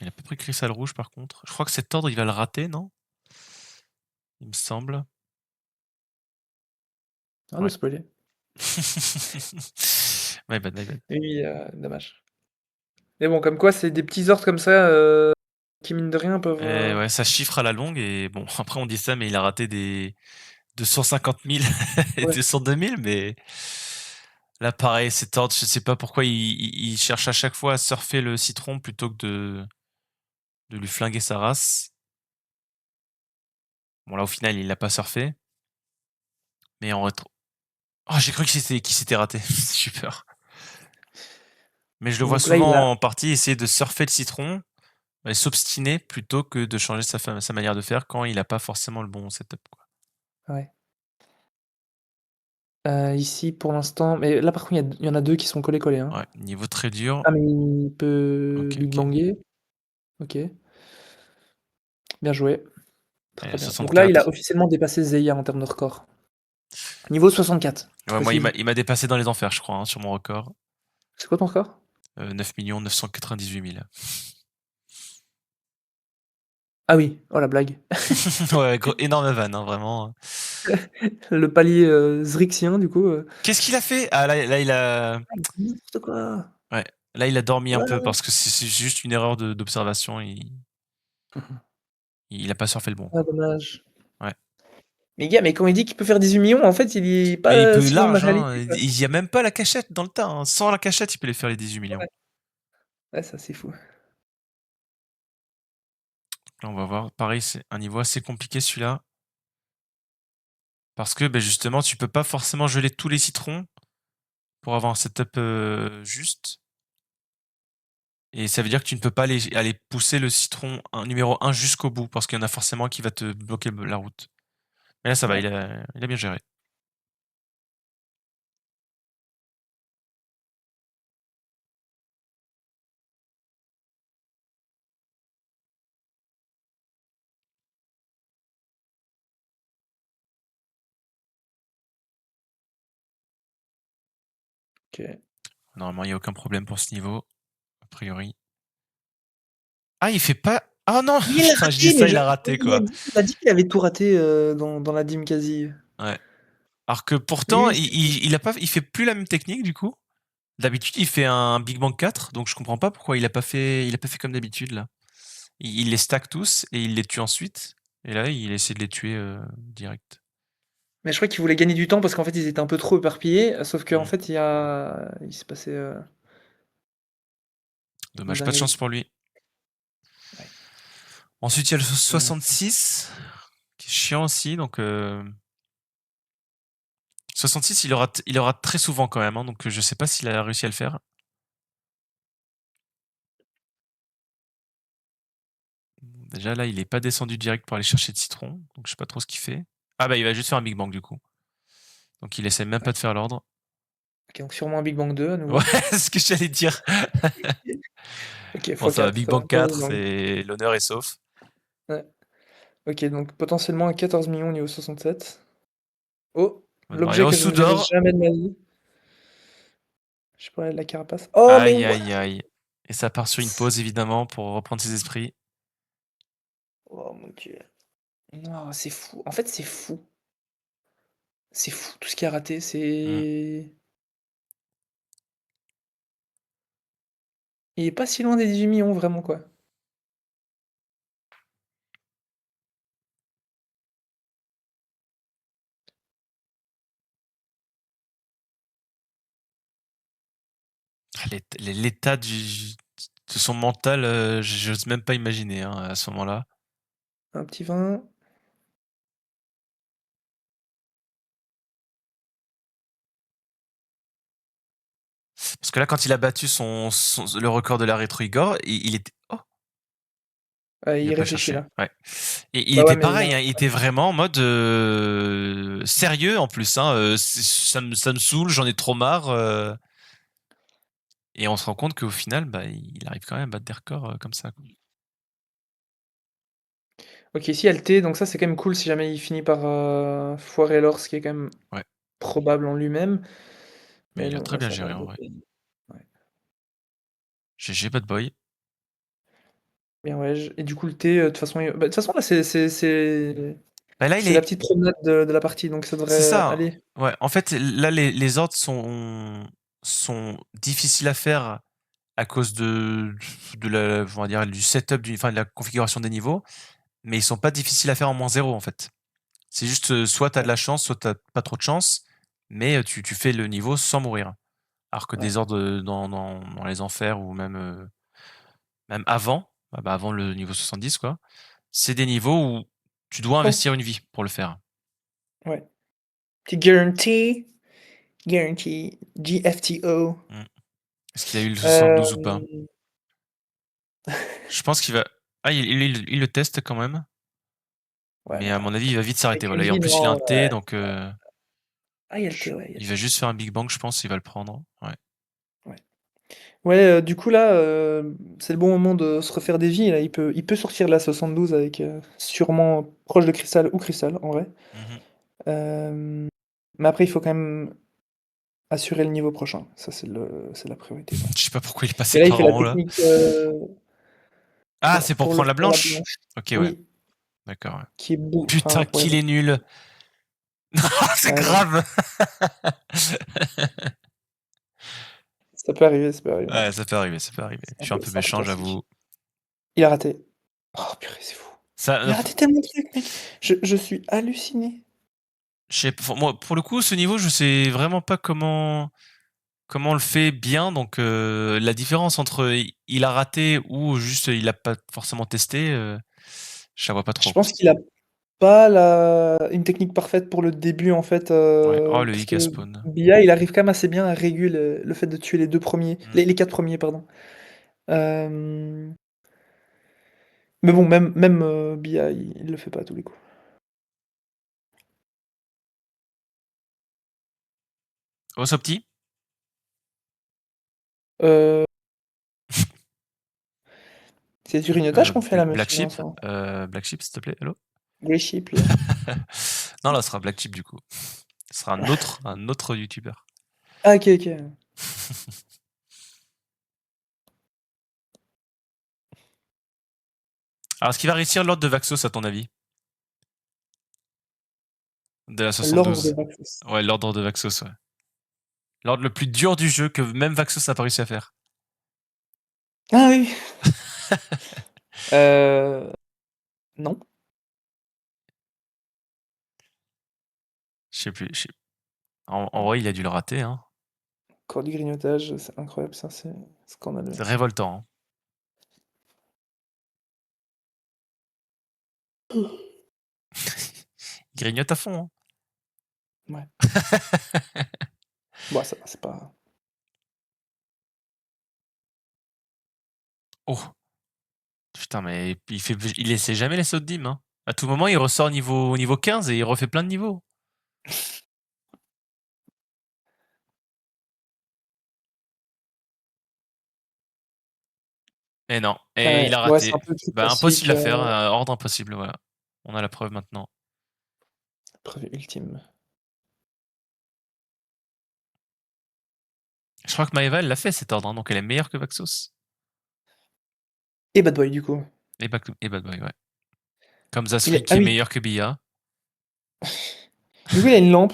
Il a à peu près Crystal Rouge par contre. Je crois que cet ordre, il va le rater, non? Il me semble. Ah de Ouais. spoiler. My bad, my bad. Oui, dommage. Mais bon, comme quoi, c'est des petits ordres comme ça qui, mine de rien, peuvent. Ouais, ça chiffre à la longue et bon, après on dit ça, mais il a raté des 250 000 et Ouais. 202 000, mais là pareil, cet ordre, je sais pas pourquoi il cherche à chaque fois à surfer le citron plutôt que de lui flinguer sa race. Bon là au final il l'a pas surfé, mais en rétro... Oh, j'ai cru qu'il s'était raté, j'ai eu peur. Mais je le vois Donc là, il a. souvent en partie essayer de surfer le citron et s'obstiner plutôt que de changer sa manière de faire quand il a pas forcément le bon setup, quoi. Ouais. Ici, pour l'instant. Mais là, par contre, il y en a deux qui sont collés-collés. Hein. Ouais, niveau très dur. Ah, mais il peut Ok, Big ok. Banger. Ok. Bien joué. Très, Et très bien. Donc là, il a 64. officiellement dépassé Zeya en termes de record. Niveau 64, tu Ouais, moi, il m'a précises. il m'a dépassé dans les enfers, je crois, hein, sur mon record. C'est quoi ton record? 9 998 000. Ah oui, oh la blague. Ouais, énorme van, hein, vraiment. Le palier zrixien, du coup. Qu'est-ce qu'il a fait? Ah, là, il a... Ah, n'importe quoi. Ouais, là, il a dormi un peu Ouais. parce que c'est juste une erreur d'observation. Il a pas surfé le bon, Ah, quoi. dommage. Ouais. Mais gars, mais quand il dit qu'il peut faire 18 millions, en fait, il est pas Mais il peut si loin de la large, hein. réalité, quoi. Il y a même pas la cachette dans le tas, hein. Sans la cachette, il peut les faire les 18 millions. Ouais, ouais, ça c'est fou. Là, on va voir. Pareil, c'est un niveau assez compliqué celui-là. Parce que, ben, justement, tu peux pas forcément geler tous les citrons pour avoir un setup juste. Et ça veut dire que tu ne peux pas aller pousser le citron numéro 1 jusqu'au bout, parce qu'il y en a forcément qui va te bloquer la route. Mais là, ça va, Ouais, il a bien géré. OK. Normalement, il n'y a aucun problème pour ce niveau, a priori. Ah, il fait pas... Ah non! Oui, il a Putain, je dis raté, mais ça, il a oui, raté, il a quoi. dit il a dit qu'il avait tout raté, dans la dîme quasi. Ouais. Alors que Oui, pourtant, oui, c'est fou. il fait plus la même technique, du coup. D'habitude, il fait un Big Bang 4, donc je comprends pas pourquoi il a pas fait comme d'habitude, là. Il les stack tous et il les tue ensuite. Et là, il essaie de les tuer direct. Mais je crois qu'il voulait gagner du temps parce qu'en fait, ils étaient un peu trop éparpillés, sauf qu'en Hmm. fait, il s'est passé, une Dommage, pas de dinguerie. chance pour lui. Ouais. Ensuite, il y a le Mmh. 66, qui est chiant aussi. Donc, 66, il aura très souvent quand même, hein, donc je sais pas s'il a réussi à le faire. Déjà, là, il est pas descendu direct pour aller chercher de citron, donc je sais pas trop ce qu'il fait. Ah bah, il va juste faire un Big Bang, du coup. Donc, il essaie même pas Ouais. de faire l'ordre. OK, donc sûrement un Big Bang 2 à Ouais, nouveau. c'est ce que j'allais dire. OK, Bon, ça va, x4, Big ça va, Bang pas Big 4, Bang. c'est l'honneur est sauf. Ouais. OK, donc potentiellement un 14 millions niveau 67. Oh! Maintenant, et L'objet au que je ne verrai Soudor, jamais de ma vie. Je parlais de la carapace. Oh mais aïe, what? aïe, aïe. Et ça part sur une pause, évidemment, pour reprendre ses esprits. Oh mon Dieu. Non, c'est fou. En fait, c'est fou. C'est fou tout ce qui a raté, Hmm. il est pas si loin des 18 millions vraiment, quoi. L'état de son mental, j'ose même pas imaginer hein, à ce moment-là. Un petit vin. Parce que là, quand il a battu le record de la rétro Igor, il était. Oh, il a Il pas réfléchit cherché. là. Ouais. Et il Bah ouais, était mais pareil, hein, il était vraiment en mode sérieux en plus. Hein, ça me saoule, j'en ai trop marre. Et on se rend compte qu'au final, bah, il arrive quand même à battre des records comme ça. Quoi. OK, ici il y a le thé, donc ça c'est quand même cool si jamais il finit par, foirer l'or, ce qui est quand même Ouais. probable en lui-même. Mais Mais il a non, très là bien ça a géré l'air en de vrai. ouais. GG Bad Boy. Bien ouais, j et du coup le thé, de toute façon, bah, de toute façon là Bah là, il c'est la est. petite promenade de la partie, donc ça C'est devrait ça. Hein. aller. Ouais. En fait, là, les ordres sont difficiles à faire à cause de la, on va dire, du setup, enfin, de la configuration des niveaux, mais ils sont pas difficiles à faire en -0 en fait. C'est juste soit t'as de Ouais, la chance, soit t'as pas trop de chance, mais tu fais le niveau sans mourir. Alors que ouais. des ordres dans les enfers ou même avant, bah avant le niveau 70 quoi, c'est des niveaux où tu dois Oh, investir une vie pour le faire. ouais. Petit guarantee, guarantee, GFTO. Mmh. Est-ce qu'il a eu le 72 ou pas? Hem, Je pense qu'il va. Ah, il le teste quand même, ouais, mais mais à attends, mon avis, il va vite s'arrêter. avec une Voilà. Et en vie, plus, il a un non, T, donc il y a le thé, ouais, il y a il le va thé. juste faire un Big Bang, je pense. Il va le prendre. Ouais. Ouais. Ouais, du coup là, c'est le bon moment de se refaire des vies là. Il peut sortir la 72 avec, sûrement proche de cristal ou cristal en vrai. Mhm. Hem, mais après il faut quand même assurer le niveau prochain. Ça c'est la priorité, quoi. Je sais pas pourquoi il est passé Et là il par fait la en haut là. technique, Ah, c'est pour pour le prendre la faire la blanche? blanche. Ok, ouais. Oui, D'accord. Ouais. qui est beau, Putain, enfin ouais, qu'il bon, est nul. C'est ouais, non, grave. ça peut arriver, ça peut arriver. Ouais, ça peut arriver, ça peut arriver. Je suis un peu C'est un peu méchant, classique. j'avoue. Il a raté. Oh purée, c'est fou. Ça, Il a raté tellement de trucs, mec. Je suis halluciné. moi, pour le coup, ce niveau, je sais vraiment pas comment on le fait bien. Donc, la différence entre il a raté ou juste il a pas forcément testé, je la vois pas Je trop, quoi. pense qu'il a pas une technique parfaite pour le début en fait, Ouais. Oh, le parce que Iga spawn. Bia, il arrive quand même assez bien à réguler le fait de tuer les 2 premiers, Mm. les 4 premiers pardon. Hem, mais bon même, Bia, il le fait pas à tous les coups. Oh, so petit. Heu, c'est du grignotage qu'on fait là, Black monsieur Sheep, Vincent? Black Sheep, s'il te plaît. Allô? Grey sheep là. Non, là, ce sera Black Sheep du coup. Ce sera un autre youtubeur. Ah OK, OK. Alors, est-ce qu'il va réussir l'ordre de Vaxos, à ton avis? De la L'ordre de 72. Vaxos. Ouais, l'ordre de Vaxos, ouais. L'ordre le plus dur du jeu que même Vaxos n'a pas réussi à faire. Ah oui! Heu, non. Je sais plus. En vrai, il a dû le rater, hein. Encore du grignotage, c'est incroyable ça, c'est scandaleux. C'est révoltant, hein. Il grignote à fond, Ouais. hein. Bon ça va, c'est pas Oh, putain, mais il essaie jamais les sauts de dîmes, hein. À tout moment, il ressort niveau 15 et il refait plein de niveaux. Et non, et ouais, il a ouais, c'est raté. un peu le truc Bah, impossible classique, à faire, ordre impossible, voilà. On a la preuve maintenant. preuve ultime. Je crois que Maeva, elle l'a fait cet ordre, hein, donc elle est meilleure que Vaxos. Et Bad Boy du coup. Et Bad Boy, ouais. Comme Zasfree Ah qui est oui, meilleur que Bia. du coup il a une lampe,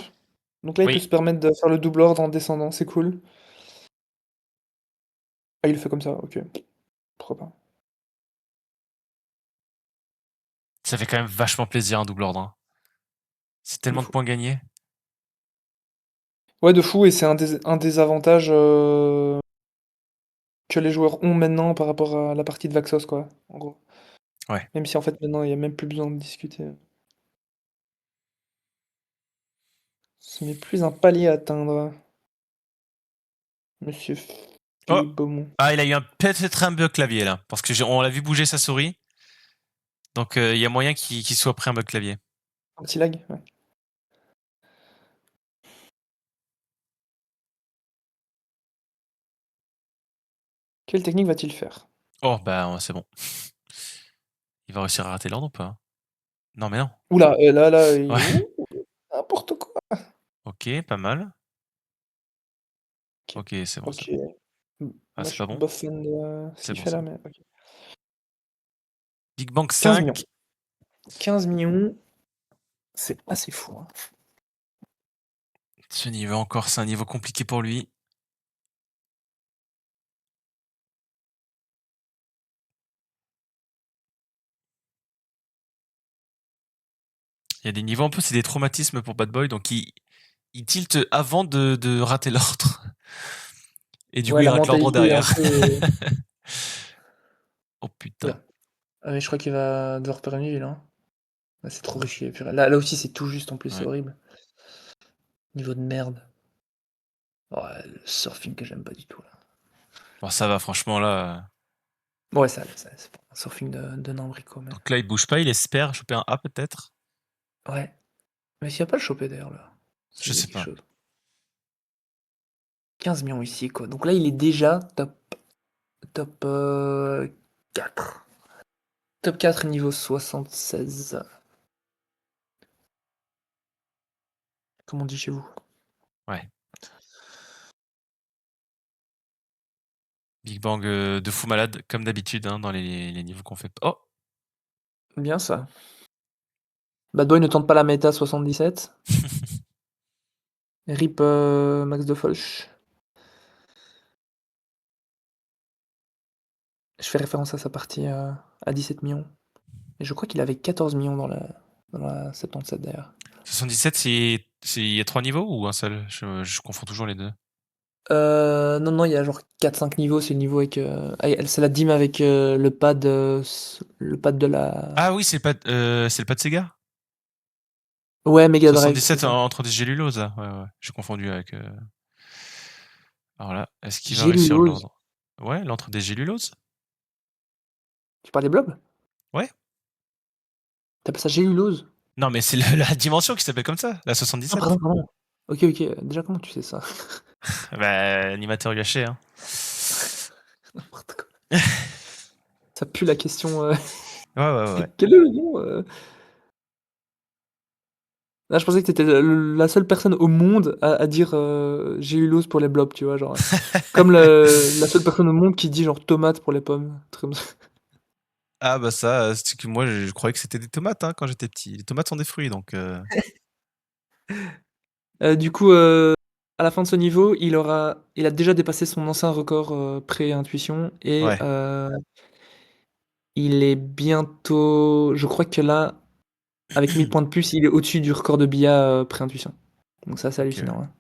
donc là il peut Oui, se permettre de faire le double ordre en descendant, c'est cool. Ah il le fait comme ça, OK. Pourquoi pas. ça fait quand même vachement plaisir un double ordre, hein. C'est De tellement de fou. points gagnés. Ouais de fou et c'est un des avantages, que les joueurs ont maintenant par rapport à la partie de Vaxos, quoi, en gros. Ouais. Même si en fait maintenant il y a même plus besoin de discuter. Ce n'est plus un palier à atteindre, monsieur Oh! Philippe Beaumont. Ah, il a eu peut-être un bug clavier là, parce que on l'a vu bouger sa souris. Donc il y a moyen qu'il soit pris un bug clavier. Un petit lag? Ouais. Quelle technique va-t-il faire? Oh, bah c'est bon. Il va réussir à rater l'ordre ou pas? Non, mais non. Oula, et là, Ouais. n'importe quoi. Ok, pas mal. OK. Ok, c'est bon, c'est OK. bon. Ah, Moi, c'est je pas suis bon? bof fan de ce C'est qu'il bon, fait c'est là, bon. mais OK. Big Bang 15 millions. 5. 15 millions, c'est assez fou, hein. Ce niveau encore, c'est un niveau compliqué pour lui. Il y a des niveaux un peu, c'est des traumatismes pour Bad Boy, donc il tilte avant de rater l'ordre. Et du coup, Ouais, il la rate l'ordre mentalité est un derrière. peu, Oh putain. oula. Ah mais je crois qu'il va devoir perdre une ville, hein. Là, c'est trop risqué, purée. Là aussi, c'est tout juste en plus, c'est Ouais. horrible. Niveau de merde. Ouais, le surfing que j'aime pas du tout, là. Bon, ça va, franchement, là. Ouais, ça allait, c'est pas un surfing de Nambrico, mais... Donc là, il bouge pas, il espère choper un A peut-être. Ouais. Mais s'il va pas le choper d'ailleurs, là, ça Je veut dire sais quelque pas. chose. 15 millions ici, quoi. Donc là, il est déjà top 4. Top 4 niveau 76. Comme on dit chez vous. Ouais. Big Bang de fou malade, comme d'habitude, hein, dans les niveaux qu'on fait. Oh! Bien ça. Bad Boy ne tente pas la méta 77. RIP Max de Folch. Je fais référence à sa partie à 17 millions. Et je crois qu'il avait 14 millions dans la 77 d'ailleurs. 77, il y a 3 niveaux ou un seul? Je confonds toujours les deux. Non, il y a genre 4-5 niveaux. C'est le niveau avec. C'est la dîme avec le pad de la. Ah oui, c'est le pas de Sega? Ouais, Mega Drive, c'est 77 ça. entre des géluloses, là. Ouais, ouais. J'ai confondu avec. Alors là, est-ce qu'il va réussir Gélulose. l'ordre? Ouais, l'entre des géluloses? Tu parles des blobs? Ouais. T'appelles ça gélulose? Non, mais c'est la dimension qui s'appelle comme ça, la Ah, pardon, 77. pardon. Ok, ok. Déjà, comment tu sais ça? Bah, animateur UHC, hein. N'importe quoi. Ça pue la question. Ouais, ouais, ouais. Quel est le nom? Ah, je pensais que t'étais la seule personne au monde à dire gélulose pour les blobs, tu vois, genre. Comme la seule personne au monde qui dit genre tomate pour les pommes. Un truc comme ça. Ah bah ça, c'est que moi je croyais que c'était des tomates, hein, quand j'étais petit. Les tomates sont des fruits, donc Du coup, à la fin de ce niveau, il a déjà dépassé son ancien record pré-intuition et ouais, il est bientôt. Je crois que là, avec 1000 points de plus, il est au-dessus du record de Bia pré-intuition. Donc ça, c'est OK, ouais. hallucinant, hein.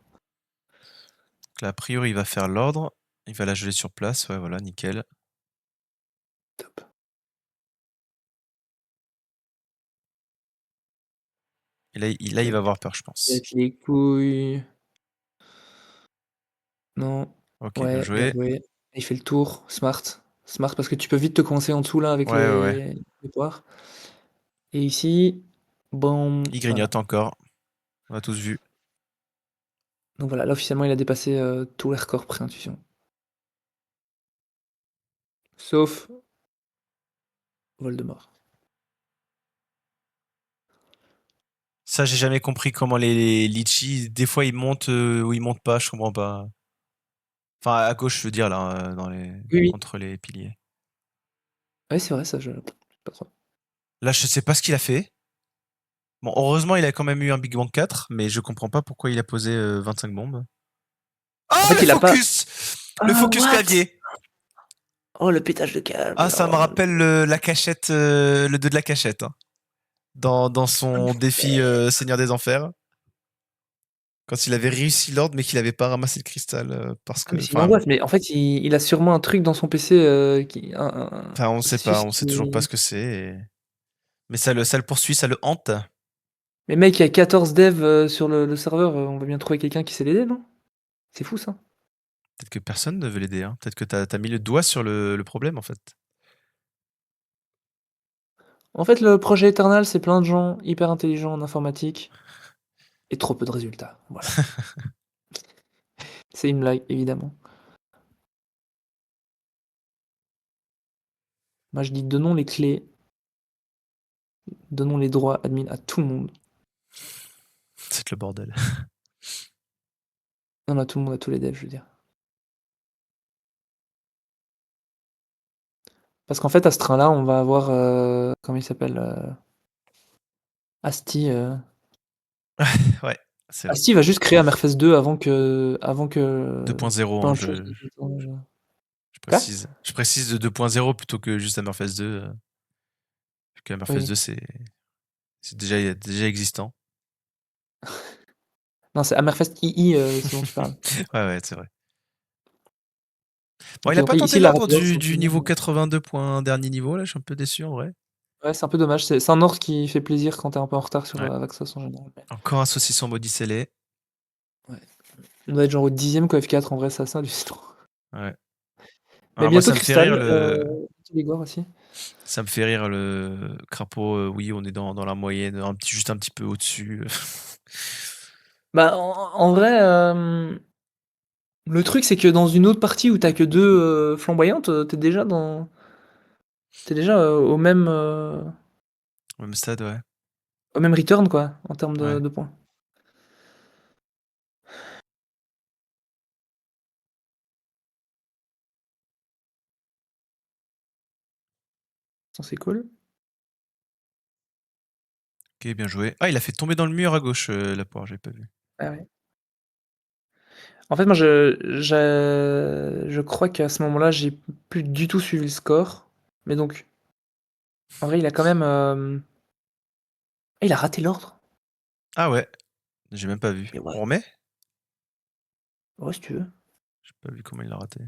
Donc là, a priori, il va faire l'ordre, il va la geler sur place, ouais, voilà, nickel. Top. Et là, il va avoir peur, je pense. Pète les couilles. Non. OK, bien Ouais, bien joué. joué. Il fait le tour. Smart. Smart parce que tu peux vite te coincer en dessous là avec Ouais, ouais, ouais. les poires. Et ici, bon, Il voilà. grignote encore, on a tous vu. Donc voilà, là officiellement il a dépassé tous les records pré-intuition. Sauf Voldemort. Ça, j'ai jamais compris comment les litchis, des fois, ils montent, ou ils montent pas, je comprends pas. Enfin, à gauche, je veux dire, là, dans les Oui, oui. entre les piliers. Ouais, c'est vrai ça, je pas trop. Là, je sais pas ce qu'il a fait. Bon, heureusement, il a quand même eu un Big Bang 4, mais je comprends pas pourquoi il a posé 25 bombes. En Oh, fait, le il a pas focus! Le ah focus what? clavier! Oh le pétage de câble, Ah, ça me oh le rappelle la cachette, le 2 de la cachette, hein, dans son défi Seigneur des Enfers. Quand il avait réussi l'ordre, mais qu'il avait pas ramassé le cristal, parce Ah que mais c'est une enfin angoisse, mais en fait il a sûrement un truc dans son PC, qui un enfin, on sait pas, processus on sait toujours pas qui ce que c'est mais ça le poursuit, ça le hante. mais mec, il y a 14 devs, sur le serveur, on va bien trouver quelqu'un qui sait l'aider, non? C'est fou ça. Peut-être que personne ne veut l'aider, hein. Peut-être que tu as mis le doigt sur le problème, en fait. En fait, le projet Eternal, c'est plein de gens hyper intelligents en informatique et trop peu de résultats, voilà. C'est une blague, évidemment. Moi, je dis: «Donnons les clés, donnons les droits admin à tout le monde». C'est le bordel. Non, à tout le monde, à tous les devs, je veux dire. Parce qu'en fait, à ce train-là, on va avoir, comment il s'appelle, Asti, Ouais, c'est vrai. Asti va juste créer Hammerfest 2 avant que 2.0, hein, plein de choses je qui sont je quoi? précise. Je précise de 2.0 plutôt que juste Hammerfest 2, vu que Hammerfest Oui. 2, c'est déjà existant. Non, c'est Hammerfest II, ce dont tu parles. Ouais, ouais, c'est vrai. Bon, il OK, a donc pas là, tenté ici, la l'ordre rapidesse, du c'est du niveau 82 point dernier niveau, là? Je suis un peu déçu, en vrai. ouais, c'est un peu dommage. C'est un ordre qui fait plaisir quand tu es un peu en retard sur, Ouais. Avaxos en général, mais Encore un saucisson maudit scellé. ouais. On doit être genre au 10e qu'au F4 en vrai, c'est assez hallucinant. Ouais. Mais Alors moi, bientôt Crystal, Igor aussi. ça me fait rire le crapaud, oui, on est dans la moyenne, juste un petit peu au-dessus. Bah, en vrai, le truc, c'est que dans une autre partie où tu as que 2, flamboyantes, tu es déjà Au même stade, ouais. au même return quoi, en termes de Ouais. de points. Ça, c'est cool. OK, bien joué. Ah, il a fait tomber dans le mur à gauche, la poire, j'avais pas vu. Ah ouais. En fait, moi, je crois qu'à ce moment-là, j'ai plus du tout suivi le score, mais donc en vrai, il a quand même, ah, il a raté l'ordre? Ah ouais, j'ai même pas vu. Mais ouais, On remet? ouais, si tu veux. J'ai pas vu comment il l'a raté.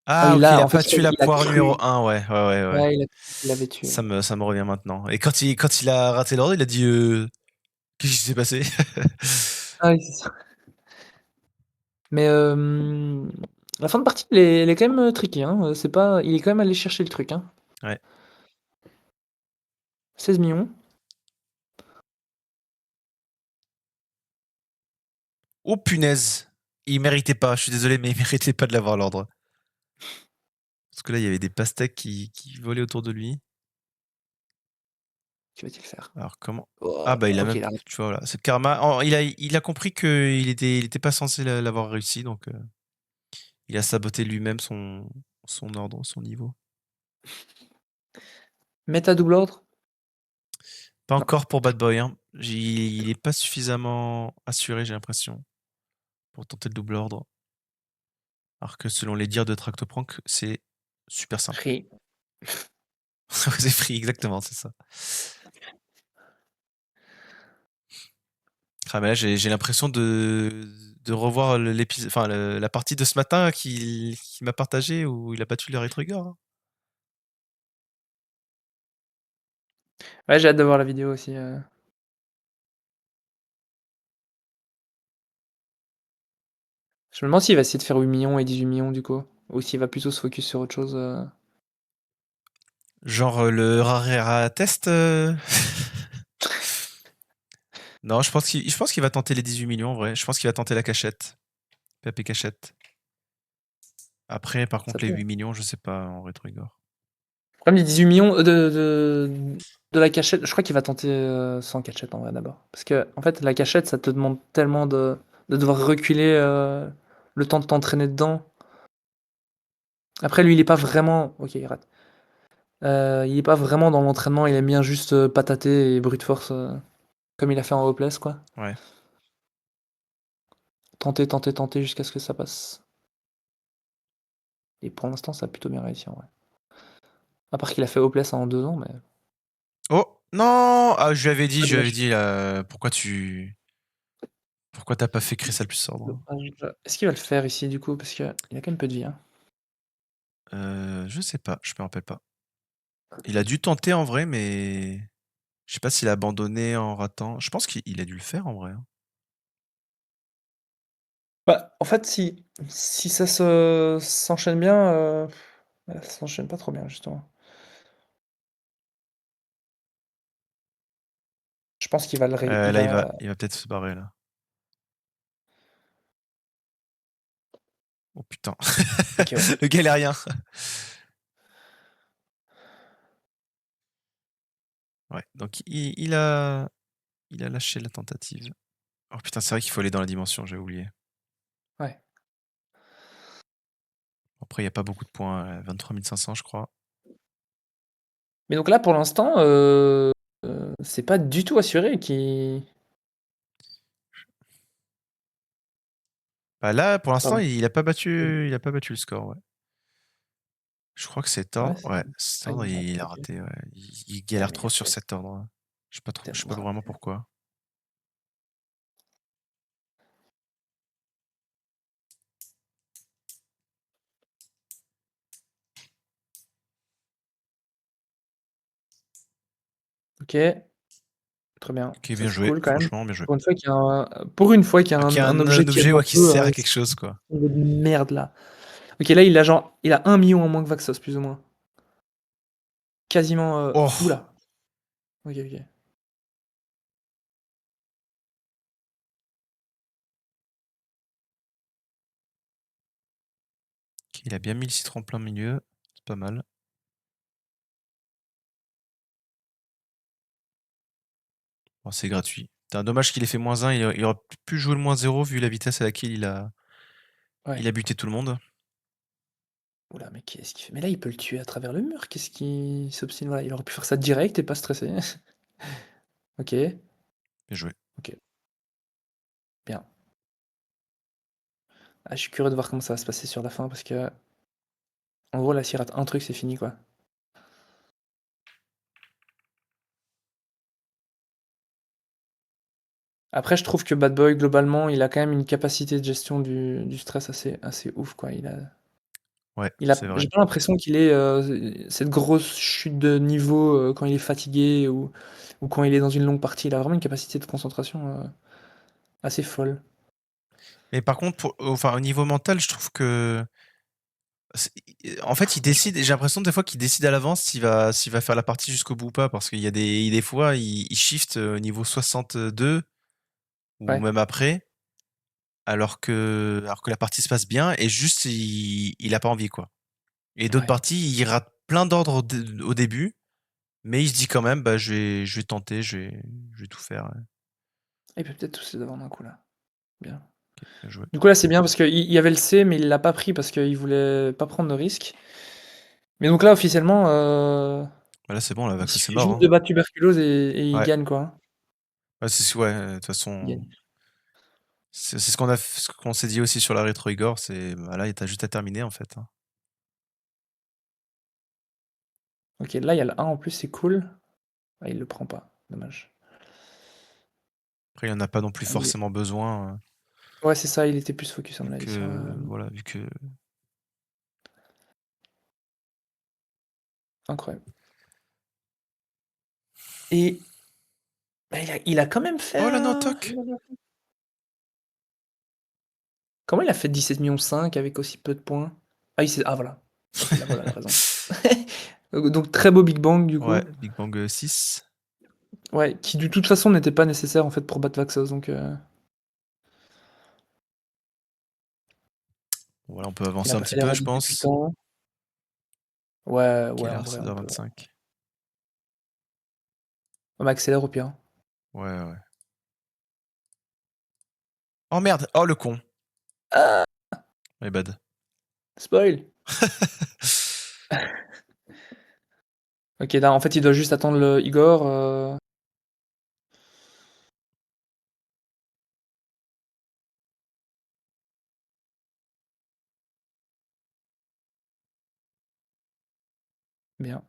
Ah, Ah il OK, il l'a a en fait, pas tué la il a poire numéro cru. 1, ouais, ouais, ouais, ouais. Ouais, il l'avait tué. Ça me revient maintenant et quand il a raté l'ordre, il a dit, «Qu'est-ce qui s'est passé?» Ah oui, c'est ça. Mais la fin de partie, elle est quand même, tricky, hein, c'est pas il est quand même allé chercher le truc, hein. Ouais. 16 millions. Oh punaise! Il méritait pas, je suis désolé, mais il méritait pas de l'avoir l'ordre. Parce que là, il y avait des pastèques qui volaient autour de lui. Que va-t-il faire? Alors comment Oh, ah bah, il a OK, même il arrête. tu vois, voilà, c'est le karma. Oh, il a compris qu'il était pas censé l'avoir réussi, donc il a saboté lui-même son ordre, son niveau. Meta double ordre? Pas Non. encore pour Bad Boy, hein. Il est pas suffisamment assuré, j'ai l'impression, pour tenter le double ordre. Alors que selon les dires de Tractoprank, c'est super simple. Free. C'est free, exactement, c'est ça. Ah mais là, j'ai l'impression de revoir enfin la partie de ce matin qu'il m'a partagé où il a battu le Retrigger, hein. Ouais, j'ai hâte de voir la vidéo aussi, je me demande s'il va essayer de faire 8 millions et 18 millions du coup, ou s'il va plutôt se focus sur autre chose, Genre, le Rarera test, Non, je pense qu'il va tenter les 18 millions en vrai. Je pense qu'il va tenter la cachette, PAP cachette. Après, par ça contre, les peut. 8 millions, je sais pas en Retrigger. Comme les 18 millions de la cachette, je crois qu'il va tenter, sans cachette en vrai d'abord. Parce que en fait la cachette ça te demande tellement de devoir reculer, le temps de t'entraîner dedans. Après lui il est pas vraiment OK il rate. Il est pas vraiment dans l'entraînement, il aime bien juste, patater et brute force, comme il a fait en Hopeless quoi. Ouais. Tenter, tenter, tenter jusqu'à ce que ça passe. Et pour l'instant ça a plutôt bien réussi en vrai. À part qu'il a fait Hopeless en 2 ans mais Oh! Non! Ah, je lui avais Dommage. dit, pourquoi t'as pas fait Crystal plus ordre? Dommage. Est-ce qu'il va le faire ici du coup? Parce qu'il a quand même peu de vie, hein. Je sais pas, je me rappelle pas. Il a dû tenter en vrai, mais je sais pas s'il a abandonné en ratant. Je pense qu'il a dû le faire en vrai, hein. Bah, en fait, si ça se s'enchaîne bien, bah, ça s'enchaîne pas trop bien justement. Je pense qu'il va le ré il Là, va il va peut-être se barrer là. Oh putain, OK, ouais. le galérien. Ouais, donc il a lâché la tentative. Oh putain, c'est vrai qu'il faut aller dans la dimension, j'avais oublié. Ouais. Après, il y a pas beaucoup de points, 23 500 je crois. Mais donc là, pour l'instant, c'est pas du tout assuré qu'il Bah là, pour l'instant, pardon. il a pas battu le score, ouais. Je crois que cet Ouais, ordre, c'est ouais, cet ah, ordre, il rate, il a OK. raté, ouais. Il Ah galère mais trop sur cet ordre, hein. Je sais pas tellement vraiment raté. pourquoi. OK, très bien. OK, Ça, bien c'est joué, cool quand même. franchement bien joué. Pour une fois qu'il y a Ah, qu'il y a un un objet qui aide objet, un ouais, qui peu, sert à quelque chose, quoi. ce niveau de merde là. OK, là, il a 1 million en moins que Vaxos plus ou moins. Quasiment, ouh Oh! là! OK, OK. OK, il a bien mis le citron en plein milieu, c'est pas mal. Bon, c'est gratuit. C'est un dommage qu'il ait fait -1, il aurait pu jouer le -0 vu la vitesse à laquelle il Ouais. a buté tout le monde. Ouh là, mais qu'est-ce qu'il fait? Mais là, il peut le tuer à travers le mur. Qu'est-ce qu'il s'obstine? Voilà, il aurait pu faire ça direct et pas stresser. OK, Bien joué. OK, bien. Ah, je suis curieux de voir comment ça va se passer sur la fin parce que en gros, là, s'il rate un truc, c'est fini, quoi. Après, je trouve que Bad Boy, globalement, il a quand même une capacité de gestion du stress assez ouf, quoi. Ouais, c'est vrai. J'ai pas l'impression qu'il ait, cette grosse chute de niveau, quand il est fatigué ou quand il est dans une longue partie. Il a vraiment une capacité de concentration, assez folle. Mais par contre, enfin, au niveau mental, je trouve que c'est en fait, il décide j'ai l'impression des fois qu'il décide à l'avance s'il va faire la partie jusqu'au bout ou pas parce qu'il y a des fois, il shift, au niveau 62 ou Ouais, même après, alors que la partie se passe bien et juste il a pas envie, quoi. Et d'autres ouais. parties, il rate plein d'ordres au début, mais il se dit quand même: «Bah, je vais tenter, je vais tout faire, ouais». Il peut peut-être tous les avoir d'un coup, là. Bien. OK, bien joué. Du coup, là, c'est bien parce qu'il y avait le C, mais il l'a pas pris parce qu'il voulait pas prendre de risque. Mais donc là, officiellement, Bah, là, c'est bon, là, il Vaxos, c'est suffit mort, juste hein. de battre Tuberculose et il Ouais. gagne, quoi, hein. Ouais, ouais, de toute Il façon, gagne. c'est ce qu'on s'est dit aussi sur la rétro Igor, c'est, bah, là, tu as juste à terminer, en fait, hein. OK, là, il y a le 1 en plus, c'est cool. Ah, il le prend pas, dommage. Après, il y en a pas non plus Ah, il est forcément besoin, ouais, c'est ça, il était plus focus à vu mon avis sur, que voilà, vu que incroyable et bah, il a quand même fait oh là non, un toc! comment il a fait 17,5 millions avec aussi peu de points? Ah, il s'est ah voilà. OK, là, voilà la raison. Donc très beau Big Bang du Ouais, coup. Big Bang, 6. Ouais, qui de toute façon n'était pas nécessaire en fait pour battre Vaxos donc Voilà, on peut il avancer a un pas petit fait les peu, je radis depuis le pense. temps. Ouais, ouais, Quelle en heure? vrai on peut 16h25. on accélère au pire. Ouais, ouais. Oh merde! Oh le con! Ah! My bad. Spoil! OK, là en fait il doit juste attendre le Igor, bien.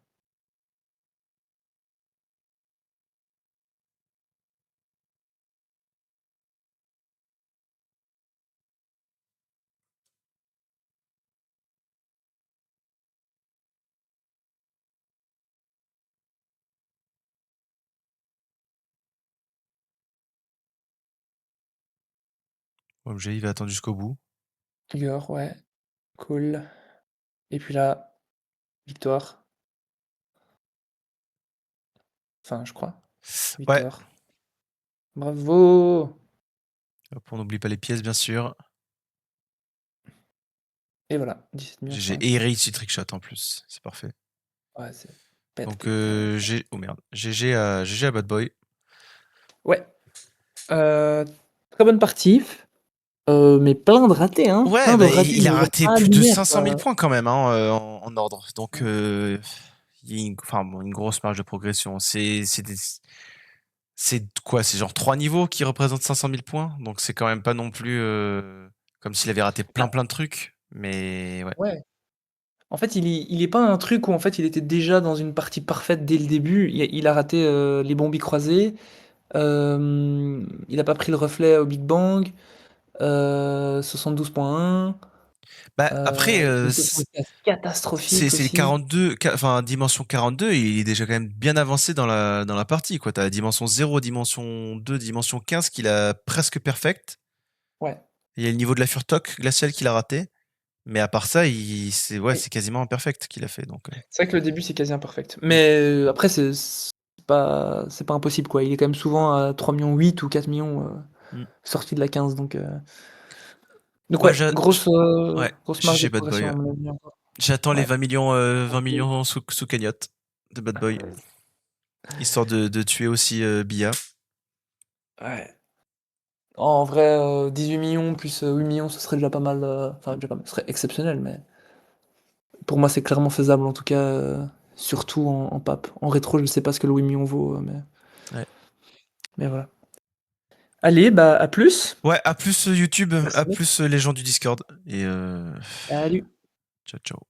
OMG, il va attendre jusqu'au bout. Igor, ouais, cool. Et puis là, victoire. Enfin, je crois. Ouais. Victoire. Bravo! Hop, on n'oublie pas les pièces, bien sûr. Et voilà, 17 millions GG. 5. Et il réussit trickshot en plus. C'est parfait. Ouais, c'est bête Donc, pipe, vraiment. oh merde. GG à Bad Boy. Ouais, très bonne partie, mais plein de ratés, hein, Ouais, plein de bah, ratés, il a mais genre raté pas plus de lunaire, 500 000 quoi. points quand même hein, en ordre. Donc, Ouais. il y a enfin, bon, une grosse marge de progression. C'est quoi? C'est genre 3 niveaux qui représentent 500 000 points. Donc, c'est quand même pas non plus comme s'il avait raté Bah, plein de trucs. Mais ouais. ouais. En fait, il est pas un truc où en fait il était déjà dans une partie parfaite dès le début. Il a raté les bombes croisées. Il a pas pris le reflet au Big Bang. 72,1. Bah, après, Les questions étaient catastrophiques c'est les aussi. 42, enfin, dimension 42, il est déjà quand même bien avancé dans la partie, quoi. T'as la dimension 0, dimension 2, dimension 15 qu'il a presque perfect. Ouais. Il y a le niveau de la Furtok glaciale qu'il a raté. Mais à part ça, ouais, Oui. c'est quasiment imperfect qu'il a fait. Donc, C'est vrai que le début c'est quasi imperfect. mm, Mais après c'est pas impossible quoi. Il est quand même souvent à 3,8 millions ou 4 millions mm. sorti de la 15 donc Moi, ouais, ouais, grosse marge de GG Bad Boy. progression Ouais. à mon avis encore. J'attends les Ouais. 20 millions, 20 millions sous cagnotte de Bad Boy, histoire de tuer aussi Bia. Ouais. En vrai, 18 millions plus 8 millions, ce serait déjà pas mal, enfin déjà pas mal, ce serait exceptionnel, mais pour moi c'est clairement faisable en tout cas, surtout en pape. En rétro, je sais pas ce que le 8 millions vaut, Ouais. mais voilà. Allez, bah à plus. Ouais, à plus YouTube, à Merci. plus les gens du Discord. Et Salut. ciao, ciao.